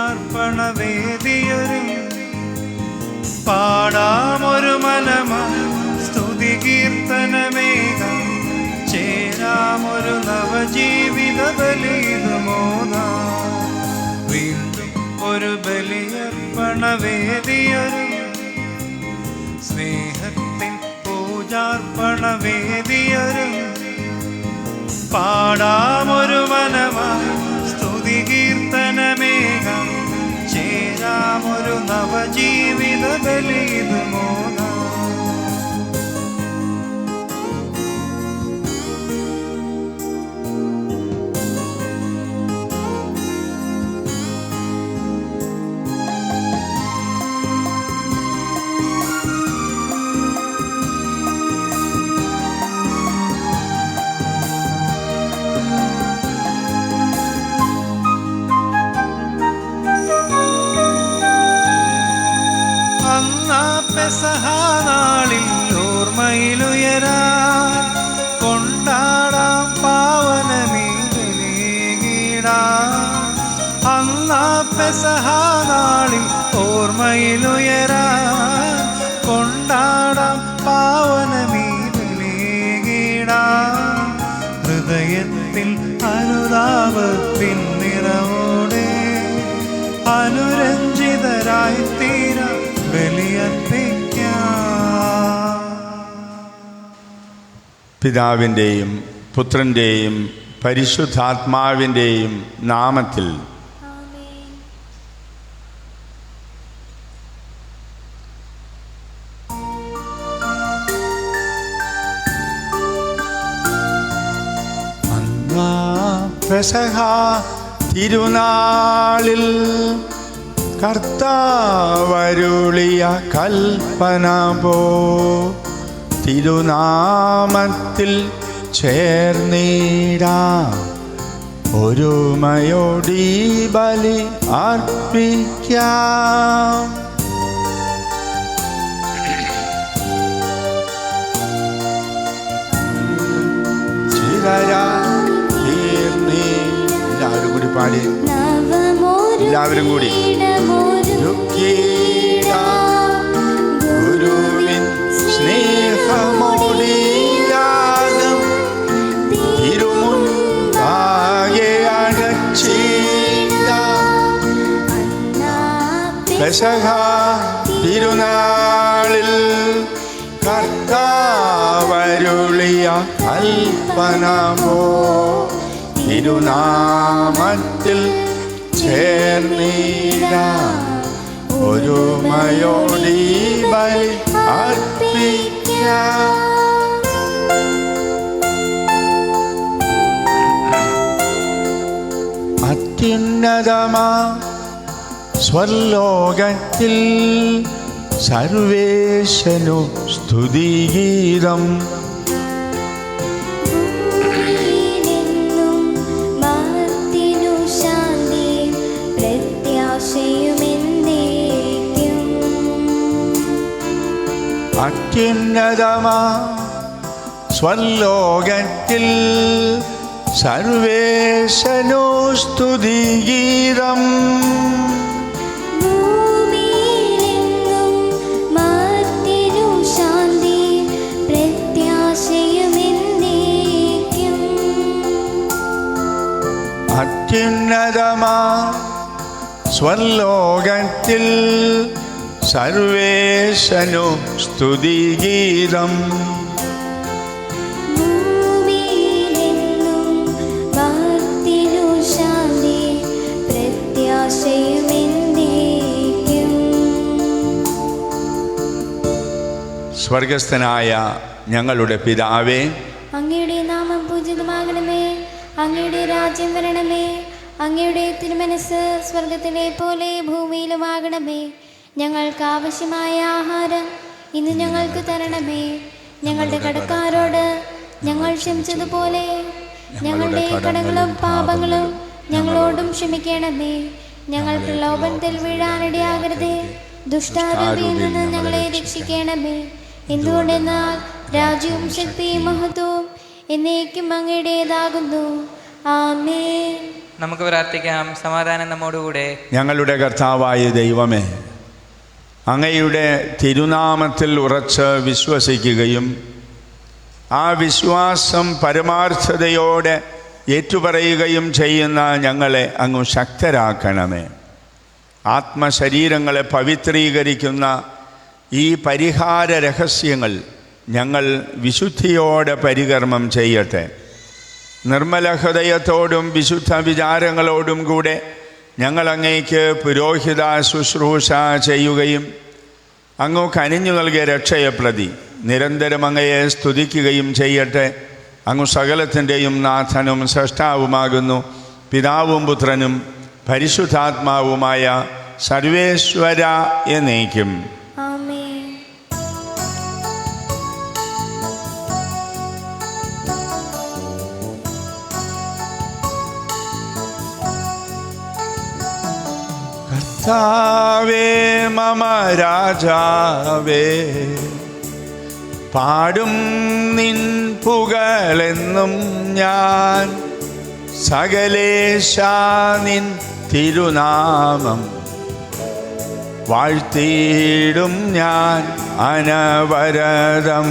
പൂജാർപ്പണവേദിയൊരു പാടാമൊരു മലമ സ്തുതി കീർത്തനമേകാം ചേരാമൊരു നവജീവിത ബലിതുമോദാ വീണ്ടും ഒരു ബലിയർപ്പണവേദിയൊരു സ്നേഹത്തിൻ പൂജാർപ്പണവേദിയൊരു പാടാമൊരു മലമ സ്തുതി കീർത്തനമേകാം ചേരാമൊരു നവജീവിത ബലിതുമോദാ പെസഹാനാളിൽ ഓർമ്മയിലുയരാൻ കൊണ്ടാടാം പാവനമേ ബലിയിടാം. അന്നാ പെസഹാനാളിൽ ഓർമ്മയിലുയരാൻ കൊണ്ടാടാം പാവനമേ ബലിയിടാം. ഹൃദയത്തിൽ അനുതാപത്തിൻ നിറവോടെ അനുരഞ്ജിതരായി തീരാം പിതാവിൻ്റെയും പുത്രൻ്റെയും പരിശുദ്ധാത്മാവിൻ്റെയും നാമത്തിൽ പെസഹ തിരുനാളിൽ കർത്താവരുളിയ കൽപ്പന പോ തിരുനാമത്തിൽ ചേർന്നിടാം ഒരുമയോടീ ബലി അർപ്പിക്കാം. എല്ലാവരും കൂടി പാടി എല്ലാവരും കൂടി ഗുരുവിൻ സ്നേഹമോടിയാകം തിരുമുൻപാകെ അണച്ചിടാം. പെസഹ തിരുനാളിൽ കർത്താവരുളിയ കൽപ്പന പോ തിരുനാമത്തിൽ ചേർന്നിടാം ഒരുമയോടീ ബലി അർപ്പിക്കാം. അത്യുന്നതമാ സ്വർലോകത്തിൽ സർവേശനു സ്തുതിഗീതം. അത്യുന്നതമാ സ്വർലോകത്തിൽ സർവേശനു സ്തുതിഗീതം. അത്യുന്നതമാ സ്വർലോകത്തിൽ സർവേശനു സ്തുതിഗീതം. സ്വർഗസ്ഥനായ ഞങ്ങളുടെ പിതാവേ, അങ്ങയുടെ നാമം പൂജിതമാകണമേ. അങ്ങയുടെ രാജ്യം വരണമേ. അങ്ങയുടെ തിരുമനസ് സ്വർഗത്തിലെ പോലെ ഭൂമിയിലുമാകണമേ. ഞങ്ങൾക്ക് ആവശ്യമായ ആഹാരം ഇന്ന് ഞങ്ങൾക്ക് തരണമേ. ഞങ്ങളുടെ കടക്കാരോട് ഞങ്ങൾ ക്ഷമിച്ചതുപോലെ ഞങ്ങളുടെ കടങ്ങളും പാപങ്ങളും ഞങ്ങളോടും ക്ഷമിക്കണമേ. ഞങ്ങൾ പ്രലോഭനത്തിൽ വീഴാനിടയാകരുതേ. ദുഷ്ടാരൂപിയിൽ നിന്ന് ഞങ്ങളെ രക്ഷിക്കണമേ. എന്തുകൊണ്ടെന്നാൽ രാജ്യവും ശക്തിയും മഹത്വവും എന്നേക്കും അങ്ങയുടേതാകുന്നു. ആമേൻ. നമുക്ക് പ്രാർത്ഥിക്കാം. സമാധാനം നമ്മോടുകൂടെ. ഞങ്ങളുടെ കർത്താവായ ദൈവമേ, അങ്ങയുടെ തിരുനാമത്തിൽ ഉറച്ച് വിശ്വസിക്കുകയും ആ വിശ്വാസം പരമാർത്ഥതയോടെ ഏറ്റുപറയുകയും ചെയ്യുന്ന ഞങ്ങളെ അങ്ങ് ശക്തരാക്കണമേ. ആത്മശരീരങ്ങളെ പവിത്രീകരിക്കുന്ന ഈ പരിഹാര രഹസ്യങ്ങൾ ഞങ്ങൾ വിശുദ്ധിയോടെ പരികർമ്മം ചെയ്യട്ടെ. നിർമ്മല ഹൃദയത്തോടും വിശുദ്ധ വിചാരങ്ങളോടും കൂടെ ഞങ്ങൾ അങ്ങേക്ക് പുരോഹിത ശുശ്രൂഷ ചെയ്യുകയും അങ്ങ് കനിഞ്ഞു നൽകിയ രക്ഷയെ പ്രതി നിരന്തരം അങ്ങയെ സ്തുതിക്കുകയും ചെയ്യട്ടെ. അങ്ങ് സകലത്തിൻ്റെയും നാഥനും സൃഷ്ടാവുമാകുന്നു. പിതാവും പുത്രനും പരിശുദ്ധാത്മാവുമായ സർവേശ്വര എന്നേക്കും. ആമേൻ. കർത്താവേ മമ രാജാവേ, പാടും നിൻ പുകളെന്നും ഞാൻ. സകലേശാ നിൻ തിരുനാമം വാഴ്ത്തിയിടും ഞാൻ അനവരതം.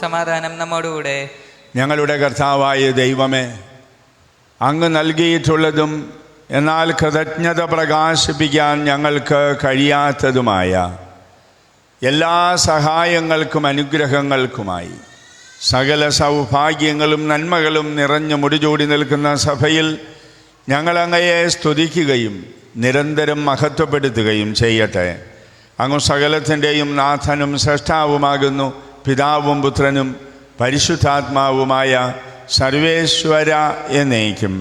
സമാധാനം നമ്മോടുകൂടെ. ഞങ്ങളുടെ കർത്താവായ ദൈവമേ, അങ്ങ് നൽകിയിട്ടുള്ളതും എന്നാൽ കൃതജ്ഞത പ്രകാശിപ്പിക്കാൻ ഞങ്ങൾക്ക് കഴിയാത്തതുമായ എല്ലാ സഹായങ്ങൾക്കും അനുഗ്രഹങ്ങൾക്കുമായി സകല സൗഭാഗ്യങ്ങളും നന്മകളും നിറഞ്ഞു മുടിചൂടി നിൽക്കുന്ന സഭയിൽ ഞങ്ങൾ അങ്ങയെ സ്തുതിക്കുകയും നിരന്തരം മഹത്വപ്പെടുത്തുകയും ചെയ്യട്ടെ. അങ്ങ് സകലത്തിൻ്റെയും നാഥനും സൃഷ്ടാവുമാകുന്നു. പിതാവും പുത്രനും പരിശുദ്ധാത്മാവുമായ സർവേശ്വര എന്നേക്കും.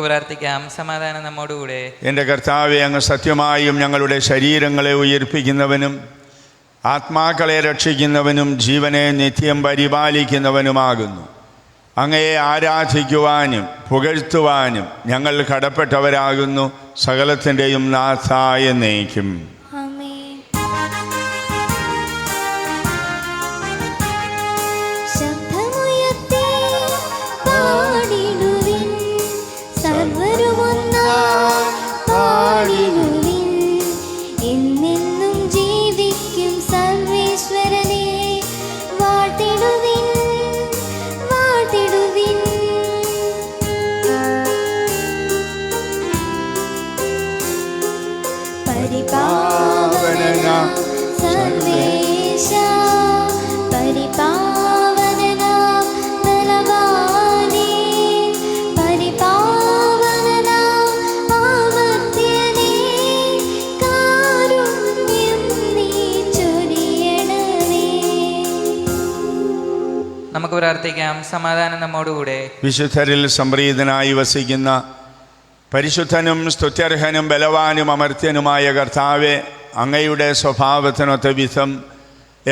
പ്രാർത്ഥിക്കാം. സമാധാനം നമ്മോടുകൂടെ. എൻ്റെ കർത്താവേ, അങ്ങ് സത്യമായും ഞങ്ങളുടെ ശരീരങ്ങളെ ഉയർപ്പിക്കുന്നവനും ആത്മാക്കളെ രക്ഷിക്കുന്നവനും ജീവനെ നിത്യം പരിപാലിക്കുന്നവനുമാകുന്നു. അങ്ങയെ ആരാധിക്കുവാനും പുകഴ്ത്തുവാനും ഞങ്ങൾ കടപ്പെട്ടവരാകുന്നു. സകലത്തിൻ്റെയും നാഥ എന്നേക്കും. പരിപാ നമുക്ക് പ്രാർത്ഥിക്കാം. സമാധാനം നമ്മോടുകൂടെ. വിശുദ്ധരിൽ സംപ്രീതനായി വസിക്കുന്ന പരിശുദ്ധനും സ്തുത്യർഹനും ബലവാനും അമർത്യനുമായ കർത്താവെ, അങ്ങയുടെ സ്വഭാവത്തിനൊത്ത വിധം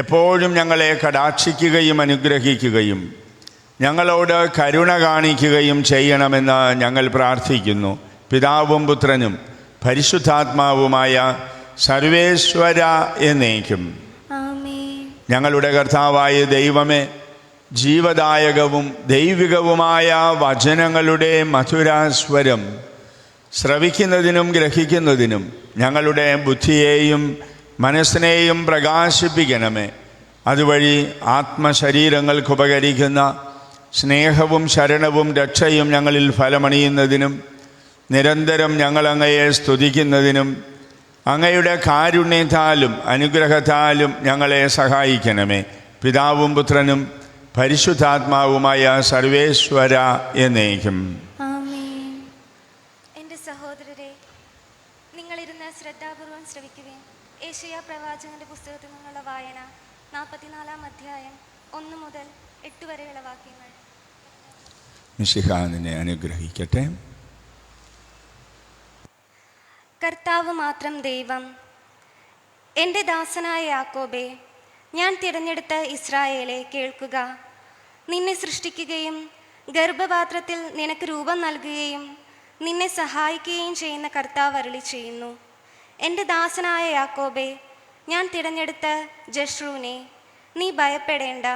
എപ്പോഴും ഞങ്ങളെ കടാക്ഷിക്കുകയും അനുഗ്രഹിക്കുകയും ഞങ്ങളോട് കരുണ കാണിക്കുകയും ചെയ്യണമെന്ന് ഞങ്ങൾ പ്രാർത്ഥിക്കുന്നു. പിതാവും പുത്രനും പരിശുദ്ധാത്മാവുമായ സർവേശ്വര എന്നേക്കും. ഞങ്ങളുടെ കർത്താവായ ദൈവമേ, ജീവദായകവും ദൈവികവുമായ വചനങ്ങളുടെ മധുരാസ്വരം ശ്രവിക്കുന്നതിനും ഗ്രഹിക്കുന്നതിനും ഞങ്ങളുടെ ബുദ്ധിയെയും മനസ്സിനെയും പ്രകാശിപ്പിക്കണമേ. അതുവഴി ആത്മശരീരങ്ങൾക്ക് ഉപകരിക്കുന്ന സ്നേഹവും ശരണവും രക്ഷയും ഞങ്ങളിൽ ഫലമണിയുന്നതിനും നിരന്തരം ഞങ്ങളങ്ങയെ സ്തുതിക്കുന്നതിനും അങ്ങയുടെ കാരുണ്യത്താലും അനുഗ്രഹത്താലും ഞങ്ങളെ സഹായിക്കണമേ. പിതാവും പുത്രനും പരിശുദ്ധാത്മാവുമായ സർവേശ്വര എന്നേക്കും. എൻ്റെ സഹോദരരെ, നിങ്ങളിരുന്ന് ശ്രദ്ധാപൂർവം ശ്രവിക്കുകയും ഏശയ്യാ പ്രവാചകന്റെ പുസ്തകത്തിൽ നിന്നുള്ള വായന 44-ാം അധ്യായം 1 മുതൽ 8 വരെയുള്ള വാക്യങ്ങൾ. മിശിഹാ നിന്നെ അനുഗ്രഹിക്കട്ടെ. കർത്താവ് മാത്രം ദൈവം. എൻ്റെ ദാസനായ യാക്കോബേ, ഞാൻ തിരഞ്ഞെടുത്ത ഇസ്രായേലെ കേൾക്കുക. നിന്നെ സൃഷ്ടിക്കുകയും ഗർഭപാത്രത്തിൽ നിനക്ക് രൂപം നൽകുകയും നിന്നെ സഹായിക്കുകയും ചെയ്യുന്ന കർത്താവ് അരുളി ചെയ്യുന്നു. എൻ്റെ ദാസനായ യാക്കോബേ, ഞാൻ തിരഞ്ഞെടുത്ത ജഷ്റൂനെ, നീ ഭയപ്പെടേണ്ട.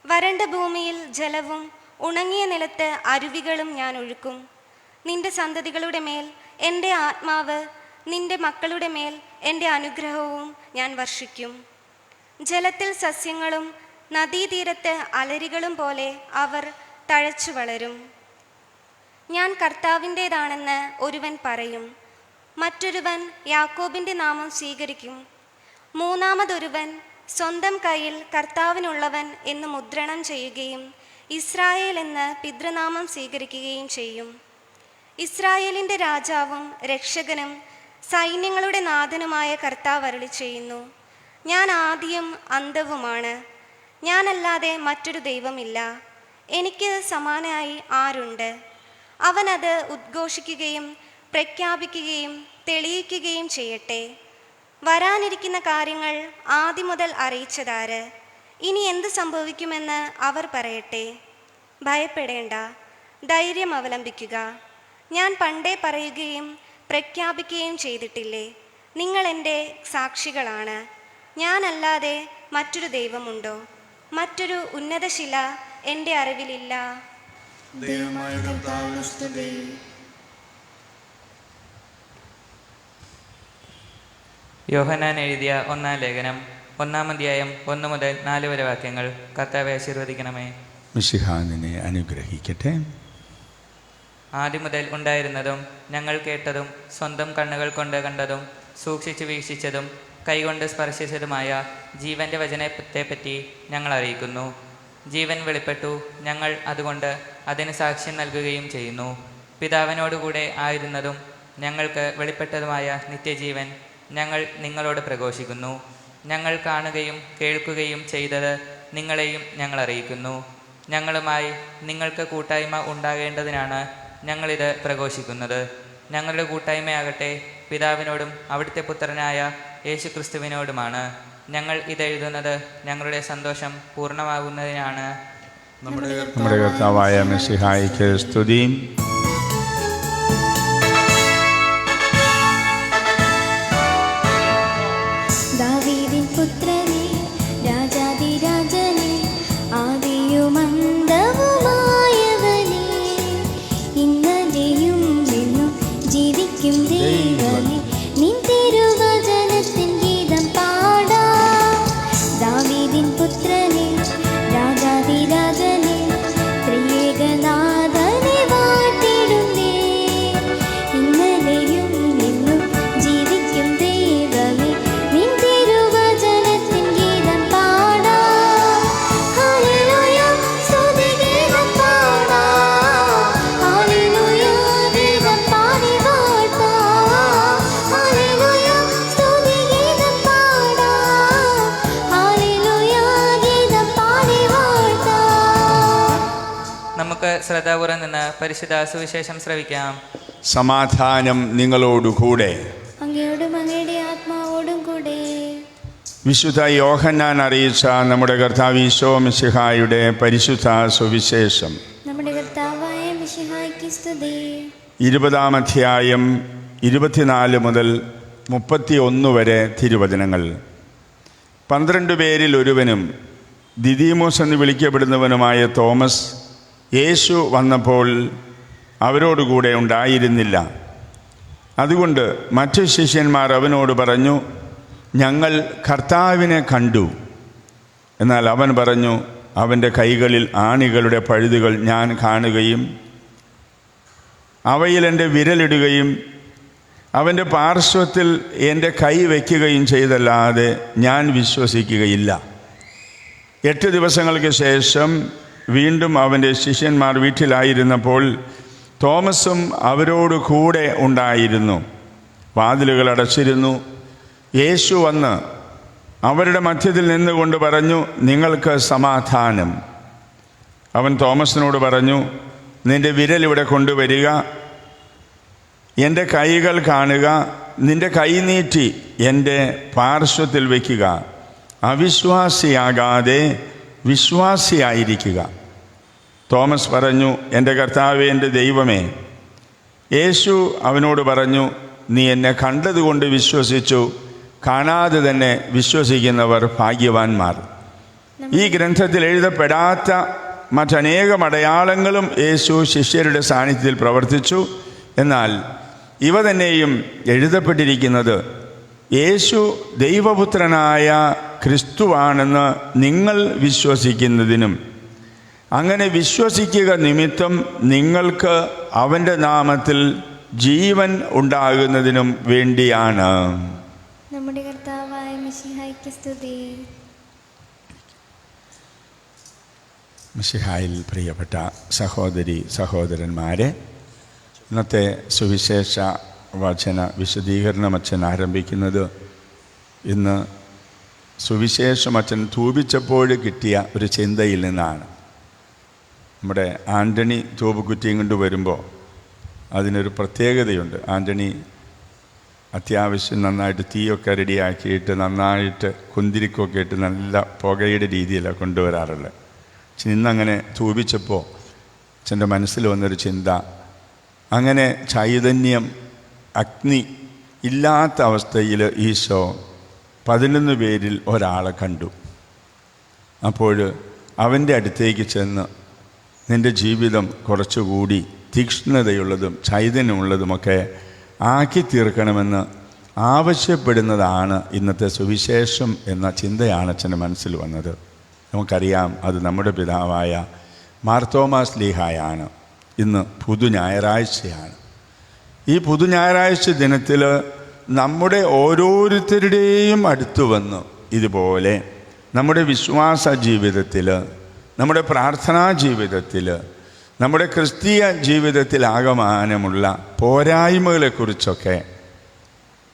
വരണ്ട ഭൂമിയിൽ ജലവും ഉണങ്ങിയ നിലത്ത് അരുവികളും ഞാൻ ഒഴുക്കും. നിന്റെ സന്തതികളുടെ മേൽ എൻ്റെ ആത്മാവ്, നിന്റെ മക്കളുടെ മേൽ എൻ്റെ അനുഗ്രഹവും ഞാൻ വർഷിക്കും. ജലത്തിൽ സസ്യങ്ങളും നദീതീരത്ത് അലരികളും പോലെ അവർ തഴച്ചു വളരും. ഞാൻ കർത്താവിൻ്റേതാണെന്ന് ഒരുവൻ പറയും, മറ്റൊരുവൻ യാക്കോബിൻ്റെ നാമം സ്വീകരിക്കും. മൂന്നാമതൊരുവൻ സ്വന്തം കയ്യിൽ കർത്താവിനുള്ളവൻ എന്ന് മുദ്രണം ചെയ്യുകയും ഇസ്രായേൽ എന്ന് പിതൃനാമം സ്വീകരിക്കുകയും ചെയ്യും. ഇസ്രായേലിൻ്റെ രാജാവും രക്ഷകനും സൈന്യങ്ങളുടെ നാഥനുമായ കർത്താവ് അരുളി ചെയ്യുന്നു, ഞാൻ ആദിയും അന്തവുമാണ്. ഞാനല്ലാതെ മറ്റൊരു ദൈവമില്ല. എനിക്ക് സമാനമായി ആരുണ്ട്? അവനത് ഉദ്ഘോഷിക്കുകയും പ്രഖ്യാപിക്കുകയും തെളിയിക്കുകയും ചെയ്യട്ടെ. വരാനിരിക്കുന്ന കാര്യങ്ങൾ ആദ്യം മുതൽ അറിയിച്ചതാര്? ഇനി എന്ത് സംഭവിക്കുമെന്ന് അവർ പറയട്ടെ. ഭയപ്പെടേണ്ട, ധൈര്യം അവലംബിക്കുക. ഞാൻ പണ്ടേ പറയുകയും പ്രഖ്യാപിക്കുകയും ചെയ്തിട്ടില്ലേ? നിങ്ങൾ എൻ്റെ സാക്ഷികളാണ്. ഞാനല്ലാതെ മറ്റൊരു ദൈവമുണ്ടോ? മറ്റൊരു ഉന്നതശില എൻ്റെ അറിവിലില്ല. യോഹന്നാൻ എഴുതിയ 1-ാം ലേഖനം 1-ാം അധ്യായം 1 മുതൽ 4 വരെ വാക്യങ്ങൾ. കർത്താവെ ആശീർവദിക്കണമേ. മിശിഹാ നിന്നെ അനുഗ്രഹിക്കട്ടെ. ആദ്യം മുതൽ ഉണ്ടായിരുന്നതും ഞങ്ങൾ കേട്ടതും സ്വന്തം കണ്ണുകൾ കൊണ്ട് കണ്ടതും സൂക്ഷിച്ചു വീക്ഷിച്ചതും കൈകൊണ്ട് സ്പർശിച്ചതുമായ ജീവൻ്റെ വചനത്തെപ്പറ്റി ഞങ്ങൾ അറിയിക്കുന്നു. ജീവൻ വെളിപ്പെട്ടു, ഞങ്ങൾ അതുകൊണ്ട് അതിന് സാക്ഷ്യം നൽകുകയും ചെയ്യുന്നു. പിതാവിനോടുകൂടെ ആയിരുന്നതും ഞങ്ങൾക്ക് വെളിപ്പെട്ടതുമായ നിത്യജീവൻ ഞങ്ങൾ നിങ്ങളോട് പ്രഘോഷിക്കുന്നു. ഞങ്ങൾ കാണുകയും കേൾക്കുകയും ചെയ്തത് നിങ്ങളെയും ഞങ്ങൾ അറിയിക്കുന്നു. ഞങ്ങളുമായി നിങ്ങൾക്ക് കൂട്ടായ്മ ഉണ്ടാകേണ്ടതിനാണ് ഞങ്ങളിത് പ്രഘോഷിക്കുന്നത്. ഞങ്ങളുടെ കൂട്ടായ്മയാകട്ടെ പിതാവിനോടും അവിടുത്തെ പുത്രനായ യേശുക്രിസ്തുവിനോടുമാണ്. ഞങ്ങൾ ഇതെഴുതുന്നത് ഞങ്ങളുടെ സന്തോഷം പൂർണ്ണമാകുന്നതിനാണ്. നമ്മുടെ കർത്താവായ മിശിഹായിക്ക് സ്തുതി. ദാവീദിൻ പുത്രനേ, രാജാധിരാജനേ, ആദിയും അന്തവുമായവനേ, ഇന്നലെയും എന്നും ജീവിക്കും ദൈവമേ, നിൻ തിരുവചനത്തിൻ ഗീതം പാടാം. ദാവീദിൻ പുത്രനേ, രാജാധിരാജനേ, ത്രിയേകനാഥനെ വാഴ്ത്തി ശ്രദ്ധാപൂർവം നിന്ന് പരിശുദ്ധ സുവിശേഷം ശ്രവിക്കാം. സമാധാനം നിങ്ങളോടുകൂടെ. അങ്ങയോടും അങ്ങയുടെ ആത്മാവോടും കൂടെ. വിശുദ്ധ യോഹന്നാൻ അറിയിച്ച നമ്മുടെ കർത്താവ് ഈശോ മിശിഹായുടെ പരിശുദ്ധ സുവിശേഷം. നമ്മുടെ കർത്താവായ മിശിഹായ്ക്ക് സ്തുതി. 20-ാം അധ്യായം 24 മുതൽ 31 വരെ തിരുവചനങ്ങൾ. 12 പേരിൽ ഒരുവനും ദിദീമോസ് എന്ന് വിളിക്കപ്പെടുന്നവനുമായ തോമസ് യേശു വന്നപ്പോൾ അവരോടുകൂടെ ഉണ്ടായിരുന്നില്ല. അതുകൊണ്ട് മറ്റു ശിഷ്യന്മാർ അവനോട് പറഞ്ഞു, ഞങ്ങൾ കർത്താവിനെ കണ്ടു. എന്നാൽ അവൻ പറഞ്ഞു, അവൻ്റെ കൈകളിൽ ആണികളുടെ പഴുതുകൾ ഞാൻ കാണുകയും അവയിൽ എൻ്റെ വിരലിടുകയും അവൻ്റെ പാർശ്വത്തിൽ എൻ്റെ കൈ വയ്ക്കുകയും ചെയ്തല്ലാതെ ഞാൻ വിശ്വസിക്കുകയില്ല. 8 ദിവസങ്ങൾക്ക് ശേഷം വീണ്ടും അവൻ്റെ ശിഷ്യന്മാർ വീട്ടിലായിരുന്നപ്പോൾ തോമസും അവരോട് കൂടെ ഉണ്ടായിരുന്നു. വാതിലുകൾ അടച്ചിരുന്നു. യേശു വന്ന് അവരുടെ മധ്യത്തിൽ നിന്നുകൊണ്ട് പറഞ്ഞു, നിങ്ങൾക്ക് സമാധാനം. അവൻ തോമസിനോട് പറഞ്ഞു, നിന്റെ വിരൽ ഇവിടെ കൊണ്ടുവരിക, എൻ്റെ കൈകൾ കാണുക, നിന്റെ കൈ നീട്ടി എൻ്റെ പാർശ്വത്തിൽ വയ്ക്കുക. അവിശ്വാസിയാകാതെ വിശ്വാസിയായിരിക്കുക. തോമസ് പറഞ്ഞു, എൻ്റെ കർത്താവേ, എൻ്റെ ദൈവമേ. യേശു അവനോട് പറഞ്ഞു, നീ എന്നെ കണ്ടതുകൊണ്ട് വിശ്വസിച്ചു, കാണാതെ തന്നെ വിശ്വസിക്കുന്നവർ ഭാഗ്യവാന്മാർ. ഈ ഗ്രന്ഥത്തിൽ എഴുതപ്പെടാത്ത മറ്റനേകം അടയാളങ്ങളും യേശു ശിഷ്യരുടെ സാന്നിധ്യത്തിൽ പ്രവർത്തിച്ചു. എന്നാൽ ഇവ തന്നെയും എഴുതപ്പെട്ടിരിക്കുന്നത് യേശു ദൈവപുത്രനായ ക്രിസ്തുവാണെന്ന് നിങ്ങൾ വിശ്വസിക്കുന്നതിനും അങ്ങനെ വിശ്വസിക്കുക നിമിത്തം നിങ്ങൾക്ക് അവൻ്റെ നാമത്തിൽ ജീവൻ ഉണ്ടാകുന്നതിനും വേണ്ടിയാണ്. നമ്മുടെ കർത്താവായ മിശിഹായ്ക്ക് സ്തുതി. മിശിഹായിൽ പ്രിയപ്പെട്ട സഹോദരി സഹോദരന്മാരെ, ഇന്നത്തെ സുവിശേഷ വചന വിശദീകരണം അച്ഛൻ ആരംഭിക്കുന്നത് ഇന്ന് സുവിശേഷം അച്ഛൻ ധൂപിച്ചപ്പോൾ കിട്ടിയ ഒരു ചിന്തയിൽ നിന്നാണ്. നമ്മുടെ ആൻ്റണി ധൂപ് കുറ്റിയും കൊണ്ട് വരുമ്പോൾ അതിനൊരു പ്രത്യേകതയുണ്ട്. ആൻ്റണി അത്യാവശ്യം നന്നായിട്ട് തീയൊക്കെ റെഡിയാക്കിയിട്ട് നന്നായിട്ട് കുന്തിരിക്കൊക്കെ ഇട്ട് നല്ല പുകയുടെ രീതിയിലാണ് കൊണ്ടുവരാറുള്ളത്. ഇന്നങ്ങനെ ധൂപിച്ചപ്പോൾ അച്ഛൻ്റെ മനസ്സിൽ വന്നൊരു ചിന്ത, അങ്ങനെ ചൈതന്യം അഗ്നി ഇല്ലാത്ത അവസ്ഥയിൽ ഈശോ 11 പേരിൽ ഒരാളെ കണ്ടു. അപ്പോൾ അവൻ്റെ അടുത്തേക്ക് ചെന്ന് നിൻ്റെ ജീവിതം കുറച്ചുകൂടി തീക്ഷ്ണതയുള്ളതും ചൈതന്യമുള്ളതുമൊക്കെ ആക്കി തീർക്കണമെന്ന് ആവശ്യപ്പെടുന്നതാണ് ഇന്നത്തെ സുവിശേഷം എന്ന ചിന്തയാണ് അച്ഛൻ്റെ മനസ്സിൽ വന്നത്. നമുക്കറിയാം, അത് നമ്മുടെ പിതാവായ മാർത്തോമാ ശ്ലീഹായാണ്. ഇന്ന് പുതു ഞായറാഴ്ചയാണ്. ഈ പുതു ഞായറാഴ്ച ദിനത്തിൽ നമ്മുടെ ഓരോരുത്തരുടെയും അടുത്ത് വന്ന് ഇതുപോലെ നമ്മുടെ വിശ്വാസ ജീവിതത്തിൽ, നമ്മുടെ പ്രാർത്ഥനാ ജീവിതത്തിൽ, നമ്മുടെ ക്രിസ്തീയ ജീവിതത്തിലാകമാനമുള്ള പോരായ്മകളെക്കുറിച്ചൊക്കെ,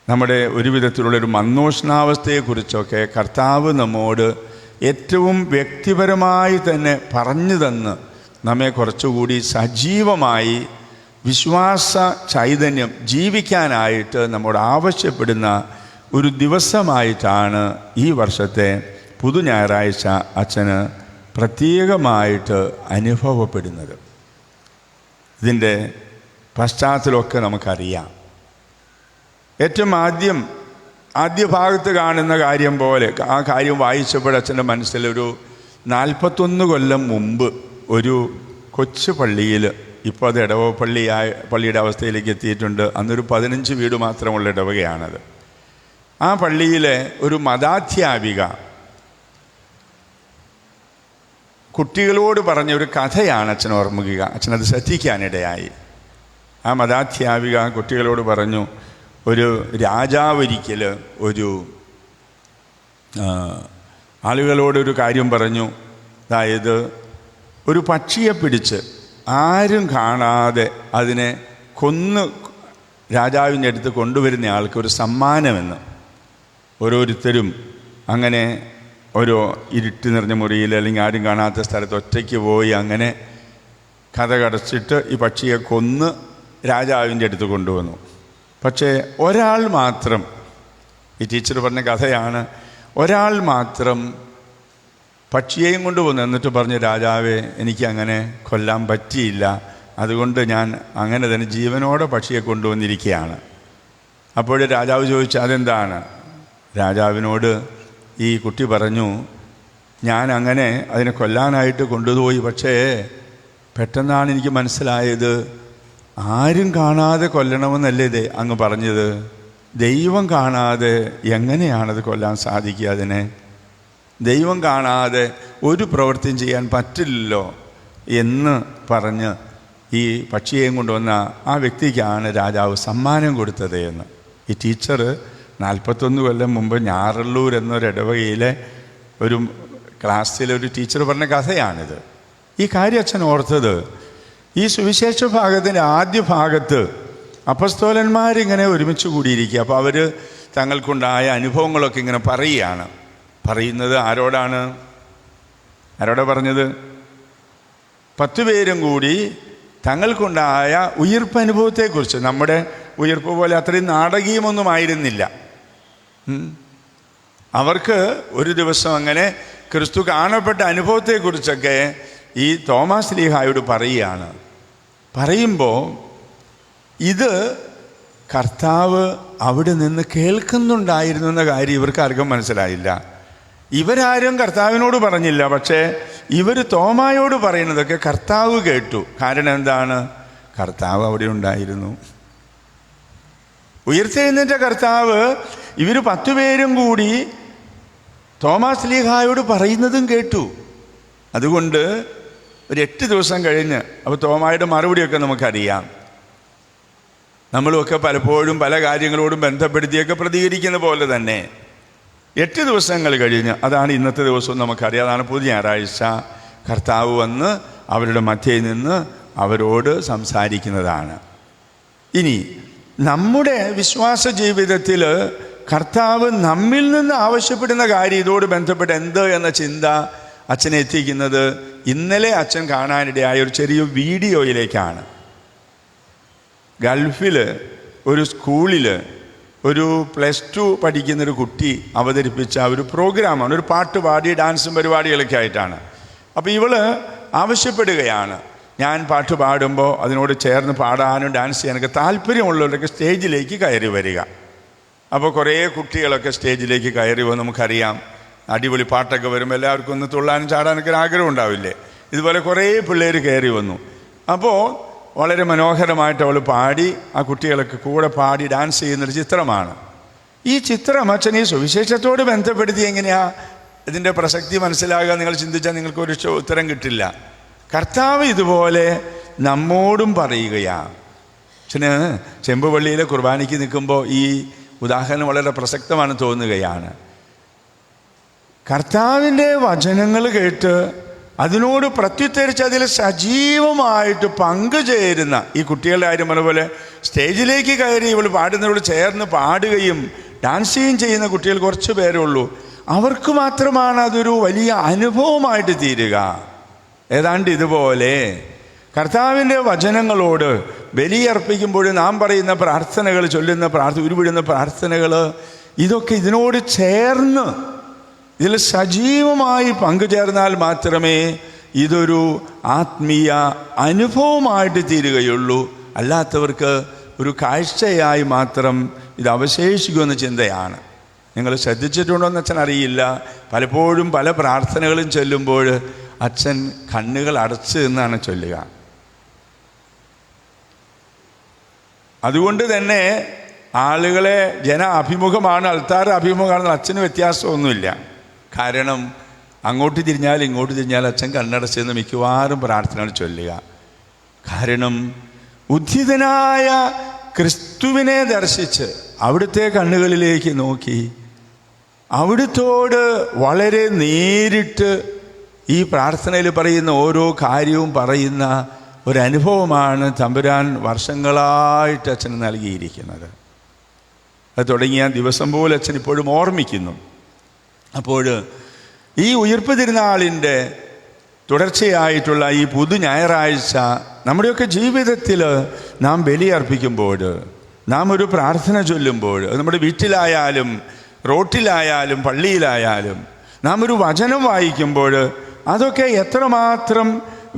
നമ്മുടെ ഒരു വിധത്തിലുള്ളൊരു മന്ദോഷ്ണാവസ്ഥയെക്കുറിച്ചൊക്കെ കർത്താവ് നമ്മോട് ഏറ്റവും വ്യക്തിപരമായി തന്നെ പറഞ്ഞു തന്ന് നമ്മെ കുറച്ചുകൂടി സജീവമായി വിശ്വാസ ചൈതന്യം ജീവിക്കാനായിട്ട് നമ്മോട് ആവശ്യപ്പെടുന്ന ഒരു ദിവസമായിട്ടാണ് ഈ വർഷത്തെ പുതു ഞായറാഴ്ച അച്ഛന് പ്രത്യേകമായിട്ട് അനുഭവപ്പെടുന്നത്. ഇതിൻ്റെ പശ്ചാത്തലമൊക്കെ നമുക്കറിയാം. ഏറ്റവും ആദ്യ ഭാഗത്ത് കാണുന്ന കാര്യം പോലെ ആ കാര്യം വായിച്ചപ്പോൾ അച്ഛൻ്റെ മനസ്സിലൊരു 41 കൊല്ലം മുമ്പ് ഒരു കൊച്ചു പള്ളിയിൽ, ഇപ്പോൾ അത് ഇടവ പള്ളിയുടെ അവസ്ഥയിലേക്ക് എത്തിയിട്ടുണ്ട്. അന്നൊരു 15 വീട് മാത്രമുള്ള ഇടവകയാണത്. ആ പള്ളിയിലെ ഒരു മതാധ്യാപിക കുട്ടികളോട് പറഞ്ഞ ഒരു കഥയാണ് അച്ഛൻ ഓർമ്മിക്കുക. അച്ഛനത് ശ്രദ്ധിക്കാനിടയായി. ആ മതാധ്യാപിക കുട്ടികളോട് പറഞ്ഞു, ഒരു രാജാവൊരിക്കൽ ഒരു ആളുകളോടൊരു കാര്യം പറഞ്ഞു. അതായത് ഒരു പക്ഷിയെ പിടിച്ച് ആരും കാണാതെ അതിനെ കൊന്ന് രാജാവിൻ്റെ അടുത്ത് കൊണ്ടുവരുന്ന ആൾക്ക് ഒരു സമ്മാനമെന്ന്. ഓരോരുത്തരും അങ്ങനെ ഓരോ ഇരുട്ട് നിറഞ്ഞ മുറിയിൽ അല്ലെങ്കിൽ ആരും കാണാത്ത സ്ഥലത്ത് ഒറ്റയ്ക്ക് പോയി അങ്ങനെ കതകടച്ചിട്ട് ഈ പക്ഷിയെ കൊന്ന് രാജാവിൻ്റെ അടുത്ത് കൊണ്ടുവന്നു. പക്ഷേ ഒരാൾ മാത്രം, ഈ ടീച്ചർ പറഞ്ഞ കഥയാണ്, ഒരാൾ മാത്രം പക്ഷിയെയും കൊണ്ടുവന്നു. എന്നിട്ട് പറഞ്ഞു, രാജാവേ, എനിക്കങ്ങനെ കൊല്ലാൻ പറ്റിയില്ല, അതുകൊണ്ട് ഞാൻ അങ്ങനെ തന്നെ ജീവനോടെ പക്ഷിയെ കൊണ്ടുവന്നിരിക്കുകയാണ്. അപ്പോൾ രാജാവ് ചോദിച്ചു, അതെന്താണ്? രാജാവിനോട് ഈ കുട്ടി പറഞ്ഞു, ഞാൻ അങ്ങനെ അതിനെ കൊല്ലാനായിട്ട് കൊണ്ടുപോയി, പക്ഷേ പെട്ടെന്നാണ് എനിക്ക് മനസ്സിലായത്, ആരും കാണാതെ കൊല്ലണമെന്നല്ലേ അങ്ങ് പറഞ്ഞത്? ദൈവം കാണാതെ എങ്ങനെയാണത് കൊല്ലാൻ സാധിക്കുക? അതിനെ ദൈവം കാണാതെ ഒരു പ്രവൃത്തിയും ചെയ്യാൻ പറ്റില്ലല്ലോ എന്ന് പറഞ്ഞ് ഈ പക്ഷിയെയും കൊണ്ടുവന്ന ആ വ്യക്തിക്കാണ് രാജാവ് സമ്മാനം കൊടുത്തത് എന്ന്. ഈ ടീച്ചർ 41 കൊല്ലം മുമ്പ് ഞാറല്ലൂർ എന്നൊരിടവകയിലെ ഒരു ക്ലാസ്സിലൊരു ടീച്ചർ പറഞ്ഞ കഥയാണിത്. ഈ കാര്യം അച്ഛൻ ഓർത്തത്, ഈ സുവിശേഷ ഭാഗത്തിൻ്റെ ആദ്യ ഭാഗത്ത് അപ്പസ്തോലന്മാരിങ്ങനെ ഒരുമിച്ച് കൂടിയിരിക്കുക. അപ്പോൾ അവർ തങ്ങൾക്കുണ്ടായ അനുഭവങ്ങളൊക്കെ ഇങ്ങനെ പറയുകയാണ്. പറയുന്നത് ആരോടാണ്? ആരോടാ പറഞ്ഞത്? 10 പേരും കൂടി തങ്ങൾക്കുണ്ടായ ഉയിർപ്പ് അനുഭവത്തെക്കുറിച്ച്. നമ്മുടെ ഉയിർപ്പ് പോലെ അത്രയും നാടകീയമൊന്നും ആയിരുന്നില്ല. അവർക്ക് ഒരു ദിവസം അങ്ങനെ ക്രിസ്തു കാണപ്പെട്ട അനുഭവത്തെക്കുറിച്ചൊക്കെ ഈ തോമാസ് ലീഹായോട് പറയുകയാണ്. പറയുമ്പോൾ ഇത് കർത്താവ് അവിടെ നിന്ന് കേൾക്കുന്നുണ്ടായിരുന്നു എന്ന കാര്യം ഇവർക്ക് ആർക്കും മനസ്സിലായില്ല. ഇവരാരും കർത്താവിനോട് പറഞ്ഞില്ല, പക്ഷേ ഇവർ തോമായോട് പറയുന്നതൊക്കെ കർത്താവ് കേട്ടു. കാരണം എന്താണ്? കർത്താവ് അവിടെ ഉണ്ടായിരുന്നു. ഉയർത്തെഴുന്നേറ്റ കർത്താവ് ഇവർ 10 പേരും കൂടി തോമാസ് ലീഹായോട് പറയുന്നതും കേട്ടു. അതുകൊണ്ട് ഒരു 8 ദിവസം കഴിഞ്ഞ്, അപ്പോൾ തോമായുടെ മറുപടിയൊക്കെ നമുക്കറിയാം. നമ്മളുമൊക്കെ പലപ്പോഴും പല കാര്യങ്ങളോടും ബന്ധപ്പെടുത്തിയൊക്കെ പ്രതികരിക്കുന്ന പോലെ തന്നെ 8 ദിവസങ്ങൾ കഴിഞ്ഞ്, അതാണ് ഇന്നത്തെ ദിവസവും നമുക്കറിയാം, അതാണ് പുതിയ ഞായറാഴ്ച, കർത്താവ് വന്ന് അവരുടെ മധ്യയിൽ നിന്ന് അവരോട് സംസാരിക്കുന്നതാണ്. ഇനി നമ്മുടെ വിശ്വാസ ജീവിതത്തിൽ കർത്താവ് നമ്മിൽ നിന്ന് ആവശ്യപ്പെടുന്ന കാര്യം ഇതോട് ബന്ധപ്പെട്ട് എന്ത് എന്ന ചിന്ത അച്ഛനെ എത്തിക്കുന്നത് ഇന്നലെ അച്ഛൻ കാണാനിടയായ ഒരു ചെറിയ വീഡിയോയിലേക്കാണ്. ഗൾഫിൽ ഒരു സ്കൂളിൽ ഒരു +2 പഠിക്കുന്നൊരു കുട്ടി അവതരിപ്പിച്ച ഒരു പ്രോഗ്രാമാണ്. ഒരു പാട്ട് പാടി ഡാൻസും പരിപാടികളൊക്കെ ആയിട്ടാണ്. അപ്പോൾ ഇവള് ആവശ്യപ്പെടുകയാണ്, ഞാൻ പാട്ട് പാടുമ്പോൾ അതിനോട് ചേർന്ന് പാടാനും ഡാൻസ് ചെയ്യാനൊക്കെ താല്പര്യമുള്ളവരൊക്കെ സ്റ്റേജിലേക്ക് കയറി വരിക. അപ്പോൾ കുറേ കുട്ടികളൊക്കെ സ്റ്റേജിലേക്ക് കയറി വന്ന്, നമുക്കറിയാം അടിപൊളി പാട്ടൊക്കെ വരുമ്പോൾ എല്ലാവർക്കും ഒന്ന് തുള്ളാനും ചാടാനൊക്കെ ഒരു ആഗ്രഹം ഉണ്ടാവില്ലേ? ഇതുപോലെ കുറേ പിള്ളേർ കയറി വന്നു. അപ്പോൾ വളരെ മനോഹരമായിട്ട് അവൾ പാടി, ആ കുട്ടികളൊക്കെ കൂടെ പാടി ഡാൻസ് ചെയ്യുന്നൊരു ചിത്രമാണ്. ഈ ചിത്രം അച്ഛൻ ഈ സുവിശേഷത്തോട് ബന്ധപ്പെടുത്തി എങ്ങനെയാ ഇതിൻ്റെ പ്രസക്തി മനസ്സിലാകുക? നിങ്ങൾ ചിന്തിച്ചാൽ നിങ്ങൾക്കൊരു ഉത്തരം കിട്ടില്ല. കർത്താവ് ഇതുപോലെ നമ്മോടും പറയുകയാണ്. അച്ഛന് ചെമ്പുപള്ളിയിലെ കുർബാനയ്ക്ക് നിൽക്കുമ്പോൾ ഈ ഉദാഹരണം വളരെ പ്രസക്തമാണ് തോന്നുകയാണ്. കർത്താവിൻ്റെ വചനങ്ങൾ കേട്ട് അതിനോട് പ്രത്യുത്തരിച്ച് അതിൽ സജീവമായിട്ട് പങ്കുചേരുന്ന ഈ കുട്ടികളുടെ കാര്യം പറഞ്ഞ സ്റ്റേജിലേക്ക് കയറി ഇവൾ പാടുന്നവരോട് ചേർന്ന് പാടുകയും ഡാൻസ് ചെയ്യുന്ന കുട്ടികൾ കുറച്ച് പേരേ ഉള്ളൂ. അവർക്ക് മാത്രമാണ് അതൊരു വലിയ അനുഭവമായിട്ട് തീരുക. ഏതാണ്ട് ഇതുപോലെ കർത്താവിൻ്റെ വചനങ്ങളോട് ബലിയർപ്പിക്കുമ്പോൾ നാം പറയുന്ന പ്രാർത്ഥനകൾ, ചൊല്ലുന്ന ഉരുവിടുന്ന പ്രാർത്ഥനകൾ, ഇതൊക്കെ ഇതിനോട് ചേർന്ന് ഇതിൽ സജീവമായി പങ്കുചേർന്നാൽ മാത്രമേ ഇതൊരു ആത്മീയ അനുഭവമായിട്ട് തീരുകയുള്ളൂ. അല്ലാത്തവർക്ക് ഒരു കാഴ്ചയായി മാത്രം ഇത് അവശേഷിക്കുമെന്ന ചിന്തയാണ്. നിങ്ങൾ ശ്രദ്ധിച്ചിട്ടുണ്ടോയെന്ന് അച്ഛൻ അറിയില്ല, പലപ്പോഴും പല പ്രാർത്ഥനകളും ചൊല്ലുമ്പോൾ അച്ഛൻ കണ്ണുകൾ അടച്ച് എന്നാണ് ചൊല്ലുക. അതുകൊണ്ട് തന്നെ ആളുകളെ അഭിമുഖമാണ്, അൾത്താര അഭിമുഖമാണെന്ന് അച്ഛന് വ്യത്യാസമൊന്നുമില്ല. കാരണം അങ്ങോട്ട് തിരിഞ്ഞാൽ ഇങ്ങോട്ട് തിരിഞ്ഞാൽ അച്ഛൻ കണ്ണടച്ചെന്ന് മിക്കവാറും പ്രാർത്ഥനകൾ ചൊല്ലുക. കാരണം ഉദ്ധിതനായ ക്രിസ്തുവിനെ ദർശിച്ച് അവിടുത്തെ കണ്ണുകളിലേക്ക് നോക്കി അവിടുത്തോട് വളരെ നേരിട്ട് ഈ പ്രാർത്ഥനയിൽ പറയുന്ന ഓരോ കാര്യവും പറയുന്ന ഒരനുഭവമാണ് തമ്പുരാൻ വർഷങ്ങളായിട്ട് അച്ഛന് നൽകിയിരിക്കുന്നത്. അത് തുടങ്ങിയ ദിവസം പോലെ അച്ഛൻ ഇപ്പോഴും ഓർമ്മിക്കുന്നു. അപ്പോൾ ഈ ഉയിർപ്പ് തിരുനാളിൻ്റെ തുടർച്ചയായിട്ടുള്ള ഈ പുതു ഞായറാഴ്ച നമ്മുടെയൊക്കെ ജീവിതത്തിൽ നാം ബലിയർപ്പിക്കുമ്പോൾ, നാം ഒരു പ്രാർത്ഥന ചൊല്ലുമ്പോൾ, നമ്മുടെ വീട്ടിലായാലും റോട്ടിലായാലും പള്ളിയിലായാലും നാം ഒരു വചനം വായിക്കുമ്പോൾ, അതൊക്കെ എത്രമാത്രം